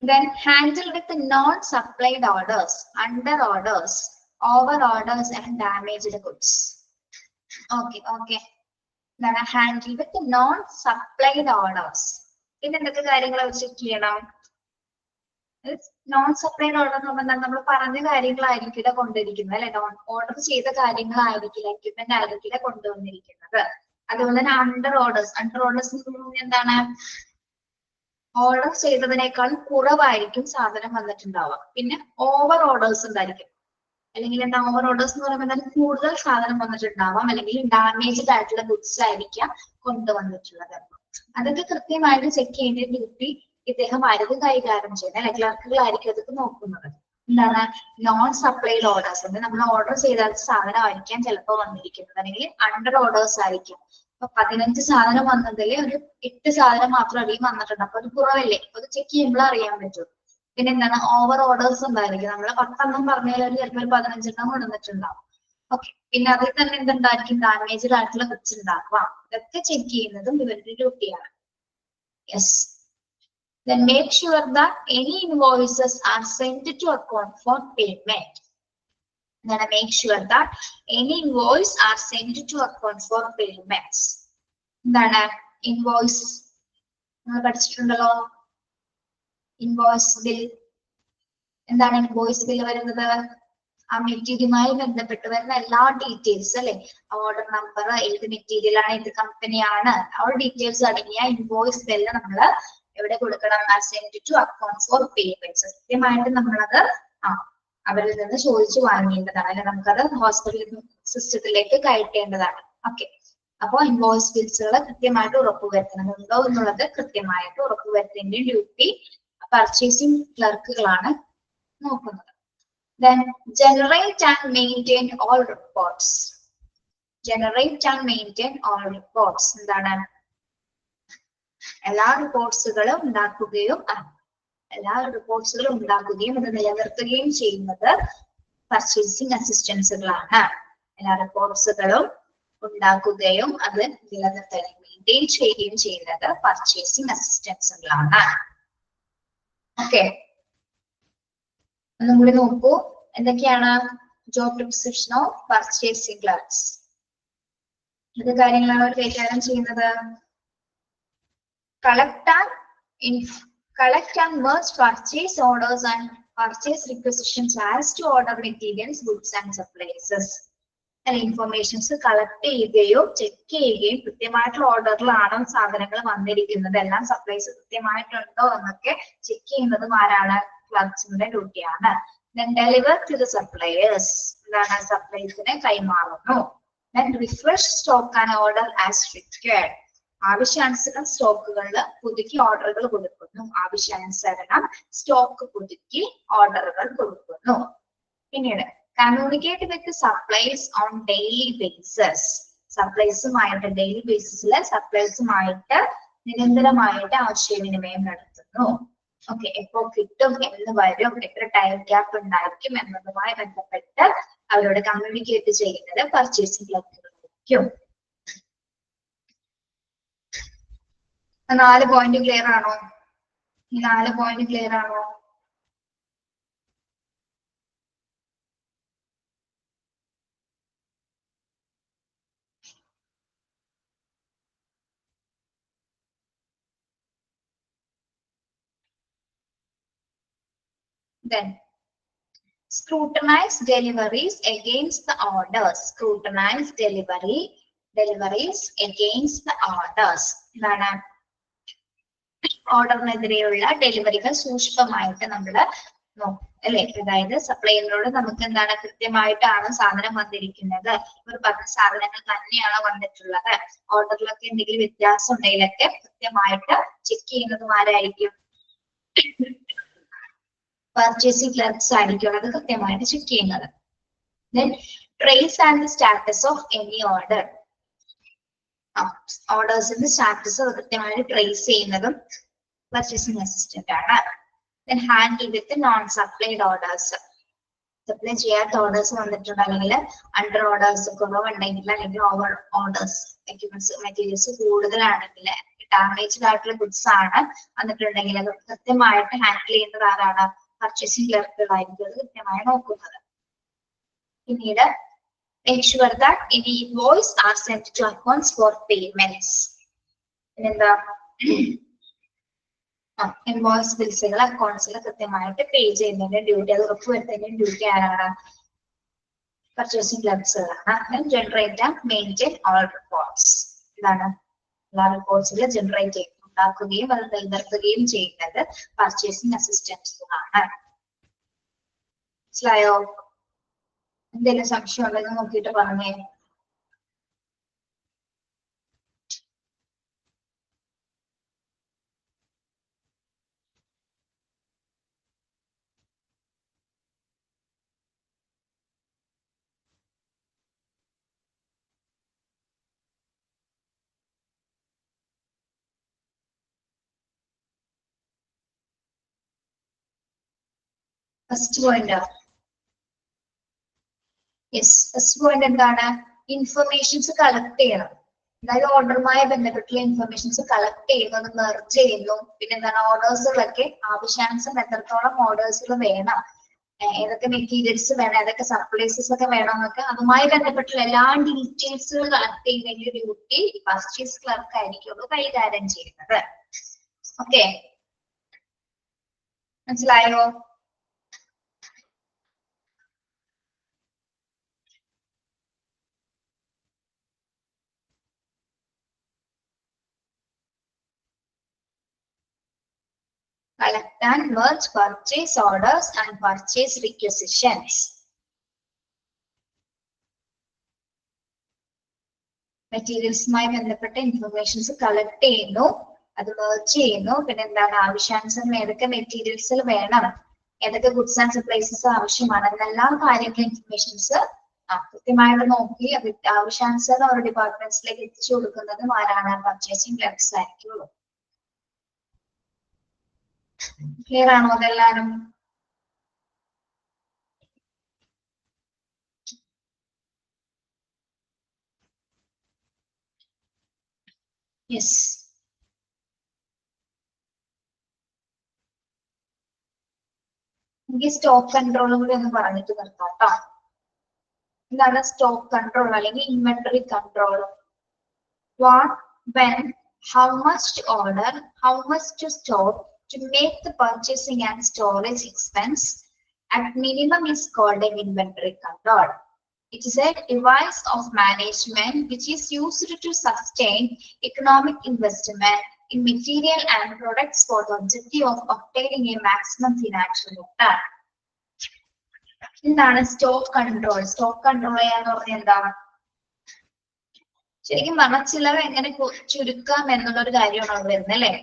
Then handle with the non-supplied orders, under orders, over orders and damaged goods. Okay, okay. Then handle with the non-supplied orders. പിന്നെ എന്തൊക്കെ കാര്യങ്ങൾ ചെക്ക് ചെയ്യണം? നോൺ സപ്ലൈഡ് ഓർഡർ എന്ന് പറഞ്ഞാൽ നമ്മൾ പറഞ്ഞ കാര്യങ്ങളായിരിക്കില്ല കൊണ്ടിരിക്കുന്നത് അല്ലെ, ഓർഡർ ചെയ്ത കാര്യങ്ങളായിരിക്കില്ല, എക്യുപ്മെന്റ് ആയിരിക്കില്ല കൊണ്ടുവന്നിരിക്കുന്നത്. അതുപോലെ തന്നെ അണ്ടർ ഓർഡേഴ്സ്. അണ്ടർ ഓർഡേഴ്സ് എന്താണ്? ഓർഡർ ചെയ്തതിനേക്കാൾ കുറവായിരിക്കും സാധനം വന്നിട്ടുണ്ടാവുക. പിന്നെ ഓവർ ഓർഡേഴ്സ് ഉണ്ടായിരിക്കും, അല്ലെങ്കിൽ എന്താ ഓവർ ഓർഡേഴ്സ് എന്ന് പറയുമ്പോൾ എന്തായാലും കൂടുതൽ സാധനം വന്നിട്ടുണ്ടാവാം, അല്ലെങ്കിൽ ഡാമേജ്ഡ് ആയിട്ടുള്ള ഗുഡ്സ് ആയിരിക്കാം കൊണ്ടുവന്നിട്ടുള്ളത്. അതൊക്കെ കൃത്യമായിട്ട് ചെക്ക് ചെയ്യേണ്ട ഡ്യൂട്ടി ഇദ്ദേഹം ആരും കൈകാര്യം ചെയ്യുന്നത് അല്ലെ, ക്ലർക്കുകളായിരിക്കും അതൊക്കെ നോക്കുന്നത്. എന്താണ് നോൺ സപ്ലൈഡ് ഓർഡേഴ്സ്? നമ്മൾ ഓർഡർ ചെയ്ത സാധനമായിരിക്കാം ചിലപ്പോൾ വന്നിരിക്കുന്നത്, അല്ലെങ്കിൽ അണ്ടർ ഓർഡേഴ്സ് ആയിരിക്കും. അപ്പൊ 15 സാധനം വന്നതിൽ ഒരു 8 സാധനം മാത്രമായിരിക്കും വന്നിട്ടുണ്ട്. അപ്പൊ അത് കുറവല്ലേ, അപ്പൊ അത് ചെക്ക് ചെയ്യുമ്പോൾ അറിയാൻ പറ്റും. പിന്നെ എന്താണ്, ഓവർ ഓർഡേഴ്സ് ഉണ്ടായിരിക്കും. നമ്മള് 10 പറഞ്ഞാൽ ചിലപ്പോൾ ഒരു 15 കൊണ്ടുവന്നിട്ടുണ്ടാവും. ഓക്കെ, പിന്നെ അതിൽ തന്നെ എന്തുണ്ടായിരിക്കും, ഡാമേജ്ഡ് ആയിട്ടുള്ള ബുക്സ് ഉണ്ടാക്കാം. ഇതൊക്കെ ചെക്ക് ചെയ്യുന്നതും ഇവരുടെ ഡ്യൂട്ടിയാണ്. Yes. Then make sure that any invoices are sent to account for payment. Then make sure that any invoice are sent to account for payments. എന്താണ് ഇൻവോയ്സ്, നിങ്ങൾ പഠിച്ചിട്ടുണ്ടല്ലോ ഇൻവോയ്സ് ബിൽ. എന്താണ് invoice bill വരുന്നത്? ആ മെറ്റീരിയലുമായി ബന്ധപ്പെട്ട് വരുന്ന എല്ലാ ഡീറ്റെയിൽസ് അല്ലെ, order number, ഏത് മെറ്റീരിയൽ ആണ്, ഏത് കമ്പനിയാണ്, ആ ഡീറ്റെയിൽസ് അടങ്ങിയ ഇൻവോയ്സ് ബില്ല് നമ്മൾ എവിടെ കൊടുക്കണം? Send to account for payments. കൃത്യമായിട്ട് നമ്മളത് അവരിൽ നിന്ന് ചോദിച്ചു വാങ്ങേണ്ടതാണ്, അല്ലെ നമുക്കത് ഹോസ്പിറ്റൽ സിസ്റ്റത്തിലേക്ക് കയറ്റേണ്ടതാണ്. ഓക്കെ, അപ്പൊ ഇൻവോയ്സ് ബിൽസുകൾ കൃത്യമായിട്ട് ഉറപ്പുവരുത്തണമെന്നുണ്ടോ എന്നുള്ളത് കൃത്യമായിട്ട് ഉറപ്പുവരുത്തേണ്ട ഡ്യൂട്ടി പർച്ചേസിംഗ് ക്ലർക്കുകളാണ് നോക്കുന്നത്. Then generate and maintain all reports. Generate and maintain all reports. എന്താണ്? എല്ലാ റിപ്പോർട്സുകളും ഉണ്ടാക്കുകയും അത് നിലനിർത്തുകയും ചെയ്യുന്നത് പർച്ചേസിംഗ് അസിസ്റ്റൻസുകളാണ്. എല്ലാ റിപ്പോർട്സുകളും ഉണ്ടാക്കുകയും അത് നിലനിർത്തുകയും മെയിൻറ്റെയിൻ ചെയ്യുകയും ചെയ്യുന്നത് പർച്ചേസിംഗ് അസിസ്റ്റൻസുകളാണ്. ഓക്കെ, ഒന്നും കൂടി നോക്കൂ. എന്തൊക്കെയാണ് job description of purchasing clerks? ഇത് കാര്യങ്ങളാണ് അവർ കൈകാര്യം ചെയ്യുന്നത്. collect and merge purchase orders and purchase requisitions as to order materials, goods and supplies. Informations collect ചെയ്യുകയും ചെക്ക് ചെയ്യുകയും കൃത്യമായിട്ടുള്ള ഓർഡറിലാണോ സാധനങ്ങൾ വന്നിരിക്കുന്നത്, എല്ലാം സപ്ലൈസ് കൃത്യമായിട്ടുണ്ടോ എന്നൊക്കെ ചെക്ക് ചെയ്യുന്നതും ആരാണ്? ക്ലർക്സിന്റെ ഡ്യൂട്ടിയാണ്. Then deliver to the suppliers. എന്താണ്? സപ്ലൈസിനെ കൈമാറുന്നു. Then refresh stock and order as required. ആവശ്യാനുസരണം സ്റ്റോക്കുകളിൽ പുതുക്കി ഓർഡറുകൾ കൊടുക്കുന്നു. ആവശ്യാനുസരണം സ്റ്റോക്ക് പുതുക്കി ഓർഡറുകൾ കൊടുക്കുന്നു. പിന്നീട് communicate with supplies on daily basis. സപ്ലൈസുമായിട്ട് ഡെയിലി ബേസിസിൽ സപ്ലൈസുമായിട്ട് നിരന്തരമായിട്ട് ആശയവിനിമയം നടത്തുന്നു. ഓക്കെ, എപ്പോ കിട്ടും, എന്ന് വരും, എത്ര ടൈം ഗ്യാപ്പ് ഉണ്ടായിരിക്കും എന്നതുമായി ബന്ധപ്പെട്ട് അവരോട് കമ്മ്യൂണിക്കേറ്റ് ചെയ്യുന്നത് പർച്ചേസിംഗ് ക്ലർക്കുകളായിരിക്കും. 4 പോയിന്റ് ക്ലിയർ ആണോ? ഈ 4 പോയിന്റ് ക്ലിയർ ആണോ? Then scrutinize deliveries against the orders. Scrutinize deliveries against the orders. എന്താണ്? ഓർഡറിനെതിരെയുള്ള ഡെലിവറികൾ സൂക്ഷ്മമായിട്ട് നമ്മൾ നോക്കും അല്ലെ. അതായത് സപ്ലൈനോട് നമുക്ക് എന്താണ്, കൃത്യമായിട്ടാണ് സാധനം വന്നിരിക്കുന്നത്, ഇവർ പറഞ്ഞ സാധനങ്ങൾ തന്നെയാണോ വന്നിട്ടുള്ളത്, ഓർഡറിലൊക്കെ എന്തെങ്കിലും വ്യത്യാസം ഉണ്ടെങ്കിലൊക്കെ കൃത്യമായിട്ട് ചെക്ക് ചെയ്യുന്നതും ആരായിരിക്കും? പർച്ചേസിംഗ് ക്ലർക്സ് ആയിരിക്കും അത് കൃത്യമായിട്ട് ചെക്ക് ചെയ്യുന്നത്. Then trace and the status of any order. ഓർഡേഴ്സിന്റെ സ്റ്റാറ്റസ് കൃത്യമായിട്ട് ട്രേസ് ചെയ്യുന്നതും പർച്ചേസിംഗ് അസിസ്റ്റന്റ് ആണ്. Then handle with non supplied orders. Supply ചെയ്യാത്ത ഓർഡേഴ്സ് വന്നിട്ടുണ്ട്, അല്ലെങ്കിൽ അണ്ടർ ഓർഡേഴ്സ് കുറവുണ്ടെങ്കിൽ, അല്ലെങ്കിൽ ഓവർ ഓർഡേഴ്സ് മെറ്റീരിയൽസ് കൂടുതലാണെങ്കിൽ, ഡാമേജ്ഡ് ആയിട്ടുള്ള ഗുഡ്സ് ആണ് വന്നിട്ടുണ്ടെങ്കിൽ അത് കൃത്യമായിട്ട് ഹാൻഡിൽ ചെയ്യുന്നത് ആരാണ്? പർച്ചേസിംഗ് ക്ലർക്കുകളായിരിക്കും അത് കൃത്യമായി നോക്കുന്നത്. പിന്നീട് make sure that any invoice are sent to accounts for payments. പിന്നെന്താ? ഇൻവോയ്സ് ബിൽസുകൾ അക്കൗണ്ട്സിൽ കൃത്യമായിട്ട് പേ ചെയ്യുന്നതിന്റെ ഡ്യൂട്ടി, അത് ഉറപ്പുവരുത്തുന്നതിന്റെ ഡ്യൂട്ടി ആരാണ്? പർച്ചേസിംഗ് ക്ലർക്സുകളാണ്. Generate and maintain all reports. ഇതാണ് എല്ലാ റിപ്പോർട്ട്സിൽ ജനറേറ്റ് ചെയ്യും, ഉണ്ടാക്കുകയും അത് നിലനിർത്തുകയും ചെയ്യുന്നത് പർച്ചേസിംഗ് അസിസ്റ്റൻസുകളാണ്. മനസ്സിലായോ? എന്തെങ്കിലും സംശയം ഉണ്ടെന്ന് നോക്കിയിട്ട് പറഞ്ഞേ. First point. Yes, first point എന്താണ്? ഇൻഫർമേഷൻസ് കളക്ട് ചെയ്യണം. അതായത് ഓർഡറുമായി ബന്ധപ്പെട്ടുള്ള ഇൻഫർമേഷൻസ് കളക്ട് ചെയ്യുന്നു, അത് മെർജ് ചെയ്യുന്നു. പിന്നെ എന്താണ്, ഓർഡേഴ്സുകളൊക്കെ ആവശ്യാനുസരണം എത്രത്തോളം ഓർഡേഴ്സുകൾ വേണം, ഏതൊക്കെ മെറ്റീരിയൽസ് വേണം, ഏതൊക്കെ സപ്ലൈസസ് ഒക്കെ വേണം എന്നൊക്കെ അതുമായി ബന്ധപ്പെട്ടുള്ള എല്ലാ ഡീറ്റെയിൽസുകൾ കളക്ട് ചെയ്യുന്നതിന്റെ ഡ്യൂട്ടി പർച്ചേസ് ക്ലർക്ക് ആയിരിക്കുള്ളൂ കൈകാര്യം ചെയ്യുന്നത്. ഓക്കെ, മനസ്സിലായോ? Collect and merge purchase orders and purchase requisitions. മെറ്റീരിയൽസുമായി ബന്ധപ്പെട്ട ഇൻഫർമേഷൻസ് കളക്ട് ചെയ്യുന്നു, അത് മെർജ് ചെയ്യുന്നു. പിന്നെ എന്താണ്, ആവശ്യാനുസരണം ഏതൊക്കെ മെറ്റീരിയൽസ് വേണം, ഏതൊക്കെ ഗുഡ്സ് ആൻഡ് സപ്ലൈസസ് ആവശ്യമാണ് എന്നെല്ലാം കാര്യങ്ങൾ ഇൻഫർമേഷൻസ് കൃത്യമായിട്ട് നോക്കി അത് ആവശ്യാനുസരണം ഒരു ഡിപ്പാർട്ട്മെന്റ്സിലേക്ക് എത്തിച്ചു കൊടുക്കുന്നതും ആരാണ്? Purchasing clerks ആയിരിക്കുള്ളൂ. ക്ലിയർ ആണോ അതെല്ലാരും? യെസ്. എനിക്ക് സ്റ്റോക്ക് കൺട്രോളും കൂടി ഒന്ന് പറഞ്ഞിട്ട് നിർത്താം കേട്ടോ. എന്താണ് സ്റ്റോക്ക് കൺട്രോൾ അല്ലെങ്കിൽ inventory control? What, when, how much to order, how much to store to make the purchasing and storage expense at minimum is called an inventory control. It is a device of management which is used to sustain economic investment in material and products for the objective of obtaining a maximum financial return. എന്താണ് stock control? Stock control ചെയ്യാന്ന് പറഞ്ഞാൽ എന്താണ്? ശരിക്കും പറഞ്ഞാൽ ചിലവ് എങ്ങനെ ചുരുക്കാം എന്നുള്ള ഒരു കാര്യമാണ് അവിടെ വരുന്നത് അല്ലെ.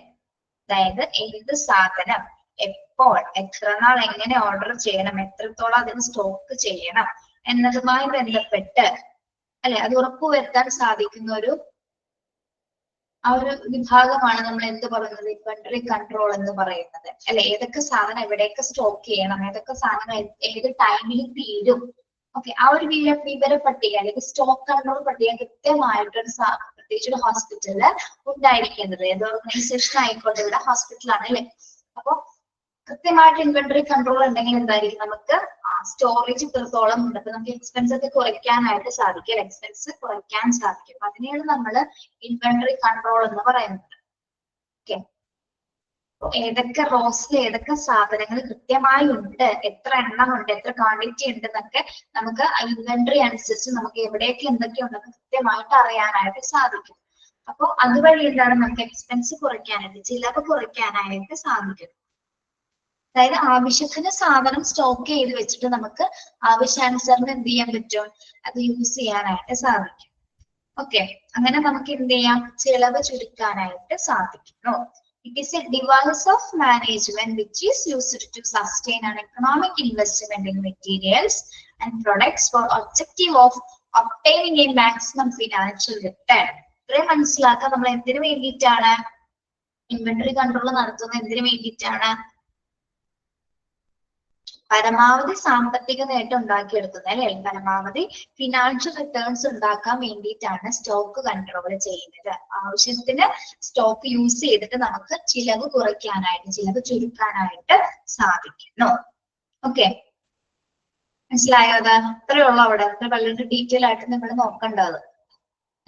അതായത് ഏത് സാധനം എപ്പോൾ എത്ര നാൾ എങ്ങനെ ഓർഡർ ചെയ്യണം, എത്രത്തോളം അതിന് സ്റ്റോക്ക് ചെയ്യണം എന്നതുമായി ബന്ധപ്പെട്ട് അല്ലെ അത് ഉറപ്പുവരുത്താൻ സാധിക്കുന്ന ഒരു വിഭാഗമാണ് നമ്മൾ എന്ത് പറയുന്നത്, ഇൻവെന്ററി കൺട്രോൾ എന്ന് പറയുന്നത് അല്ലെ. ഏതൊക്കെ സാധനം എവിടെയൊക്കെ സ്റ്റോക്ക് ചെയ്യണം, ഏതൊക്കെ സാധനം ഏത് ടൈമിൽ തീരും, ഓക്കെ, ആ ഒരു വിവര പട്ടിക അല്ലെങ്കിൽ സ്റ്റോക്ക് കൺട്രോൾ പട്ടിക കൃത്യമായിട്ടൊരു പ്രത്യേകിച്ച് ഒരു ഹോസ്പിറ്റലില് ഉണ്ടായിരിക്കേണ്ടത്. ഏത് ഓർഗനൈസേഷൻ ആയിക്കോട്ടെ, ഇവിടെ ഹോസ്പിറ്റലാണ് അല്ലെ. അപ്പൊ കൃത്യമായിട്ട് ഇൻവെന്ററി കൺട്രോൾ ഉണ്ടെങ്കിൽ എന്തായിരിക്കും, നമുക്ക് സ്റ്റോറേജ് ഇത്രത്തോളം ഉണ്ട്, അപ്പൊ നമുക്ക് എക്സ്പെൻസ് ഒക്കെ കുറയ്ക്കാനായിട്ട് സാധിക്കും, എക്സ്പെൻസ് കുറയ്ക്കാൻ സാധിക്കും. അതിനെയാണ് നമ്മൾ ഇൻവെന്ററി കൺട്രോൾ എന്ന് പറയുന്നത്. ഓക്കെ, ഏതൊക്കെ റോസിൽ ഏതൊക്കെ സാധനങ്ങൾ കൃത്യമായി ഉണ്ട്, എത്ര എണ്ണം ഉണ്ട്, എത്ര ക്വാണ്ടിറ്റി ഉണ്ട് എന്നൊക്കെ നമുക്ക് ഇൻവെന്ററി അനുസരിച്ച് നമുക്ക് എവിടെയൊക്കെ എന്തൊക്കെ ഉണ്ടെന്ന് കൃത്യമായിട്ട് അറിയാനായിട്ട് സാധിക്കും. അപ്പൊ അതുവഴി എന്താണ്, നമുക്ക് എക്സ്പെൻസ് കുറയ്ക്കാനായിട്ട്, ചിലവ് കുറയ്ക്കാനായിട്ട് സാധിക്കും. അതായത് ആവശ്യത്തിന് സാധനം സ്റ്റോക്ക് ചെയ്ത് വെച്ചിട്ട് നമുക്ക് ആവശ്യാനുസരണം എന്ത് ചെയ്യാൻ പറ്റും, അത് യൂസ് ചെയ്യാനായിട്ട് സാധിക്കും. ഓക്കെ, അങ്ങനെ നമുക്ക് എന്ത് ചെയ്യാം, ചിലവ് ചുരുക്കാനായിട്ട് സാധിക്കുന്നു. It is a device of management which is used to sustain an economic investment in materials and products for objective of obtaining a maximum financial return. ഇത്രയും മനസ്സിലാക്കാൻ നമ്മൾ എന്തിനു വേണ്ടിയിട്ടാണ് ഇൻവെന്ററി കൺട്രോൾ നടത്തുന്നത്, എന്തിനു വേണ്ടിയിട്ടാണ്? പരമാവധി സാമ്പത്തിക നേട്ടം ഉണ്ടാക്കിയെടുക്കുന്നത് അല്ലെ, പരമാവധി ഫിനാൻഷ്യൽ റിട്ടേൺസ് ഉണ്ടാക്കാൻ വേണ്ടിയിട്ടാണ് സ്റ്റോക്ക് കൺട്രോൾ ചെയ്യുന്നത്. ആവശ്യത്തിന് സ്റ്റോക്ക് യൂസ് ചെയ്തിട്ട് നമുക്ക് ചിലവ് കുറയ്ക്കാനായിട്ട്, ചിലവ് ചുരുക്കാനായിട്ട് സാധിക്കുന്നു. ഓക്കെ, മനസ്സിലായോ? അത് അത്രയേ ഉള്ളൂ. അവിടെ അത്ര വളരെ ഡീറ്റെയിൽ ആയിട്ട് നമ്മൾ നോക്കേണ്ടത്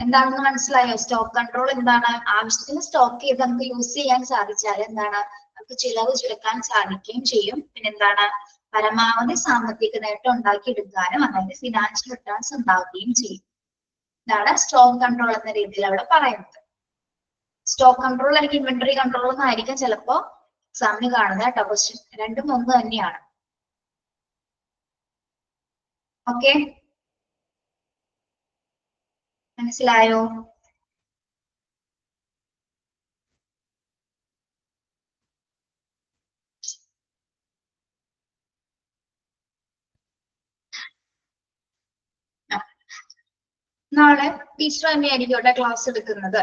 എന്താണെന്ന് മനസ്സിലായോ? സ്റ്റോക്ക് കൺട്രോൾ എന്താണ്? ആവശ്യത്തിന് സ്റ്റോക്ക് ചെയ്ത് നമുക്ക് യൂസ് ചെയ്യാൻ സാധിച്ചാൽ എന്താണ്, നമുക്ക് ചിലവ് ചുരുക്കാൻ സാധിക്കുകയും ചെയ്യും. പിന്നെന്താണ്, പരമാവധി സാമ്പത്തിക നേട്ടം ഉണ്ടാക്കിയെടുക്കാനും അതായത് ഫിനാൻഷ്യൽ റിട്ടേൺസ് ഉണ്ടാവുകയും ചെയ്യും. ഇതാണ് സ്റ്റോക്ക് കൺട്രോൾ എന്ന രീതിയിൽ അവിടെ പറയുന്നത്. സ്റ്റോക്ക് കൺട്രോൾ അല്ലെങ്കിൽ ഇൻവെന്ററി കൺട്രോൾ എന്നായിരിക്കും ചിലപ്പോ എക്സാമിന് കാണുന്നത് കേട്ടോ. ക്വസ്റ്റ്യൻ രണ്ടും ഒന്ന് തന്നെയാണ്. ഓക്കെ, മനസ്സിലായോ? നാളെ ടീച്ചർ തന്നെയായിരിക്കും ഇവിടെ ക്ലാസ് എടുക്കുന്നത്.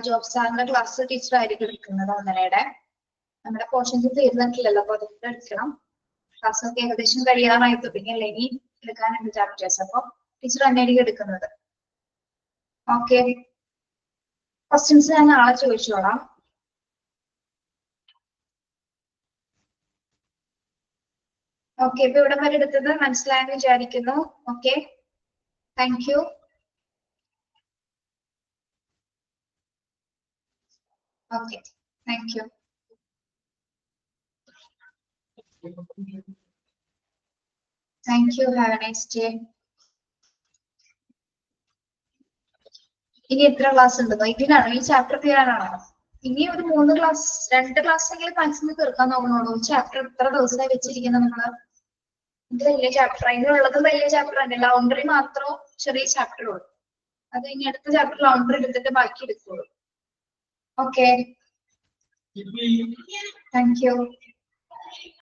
ജോബ് സാറിന്റെ ക്ലാസ് ടീച്ചർ ആയിരിക്കും എടുക്കുന്നത്. ഒന്നരയുടെ നമ്മുടെ പോർഷൻസ് തീർന്നിട്ടില്ലല്ലോ, അപ്പൊ അതുകൊണ്ട് എടുക്കണം. ക്ലാസ് ഒക്കെ ഏകദേശം കഴിയാറായി തുടങ്ങിയല്ലേ, ഇനി എടുക്കാനുണ്ട് ചാപ്റ്റേഴ്സ്. അപ്പൊ ടീച്ചർ തന്നെയായിരിക്കും എടുക്കുന്നത്. ഓക്കെ, ക്വസ്റ്റ്യൻസ് ഞാൻ നാളെ ചോദിച്ചോളാം. ഓക്കെ, ഇപ്പൊ ഇവിടെ വരെ എടുത്തത് മനസ്സിലായെന്ന് വിചാരിക്കുന്നു. Okay, thank you. Okay, thank you. Thank you, have A nice day. ഇനി എത്ര ക്ലാസ് ഉണ്ടെന്നോ? ഇതിനാണോ ഈ ചാപ്റ്റർ തീരാനാണോ? ഇനി ഒരു 3 ക്ലാസ് 2 ക്ലാസ് എങ്കിലും മാക്സിമം തീർക്കാൻ നോക്കണുള്ളൂ. ചാപ്റ്റർ എത്ര ദിവസമായി വെച്ചിരിക്കുന്നത് നമ്മള്? ഇത് വലിയ ചാപ്റ്റർ, അതിനുള്ളത് വലിയ ചാപ്റ്റർ തന്നെ. ലൗണ്ടറി മാത്രം ചെറിയ ചാപ്റ്റർ ഉള്ളൂ. അത് ഇനി അടുത്ത ചാപ്റ്റർ ലൗണ്ടറി എടുത്തിട്ട് ബാക്കി എടുക്കുള്ളൂ. Okay, thank you.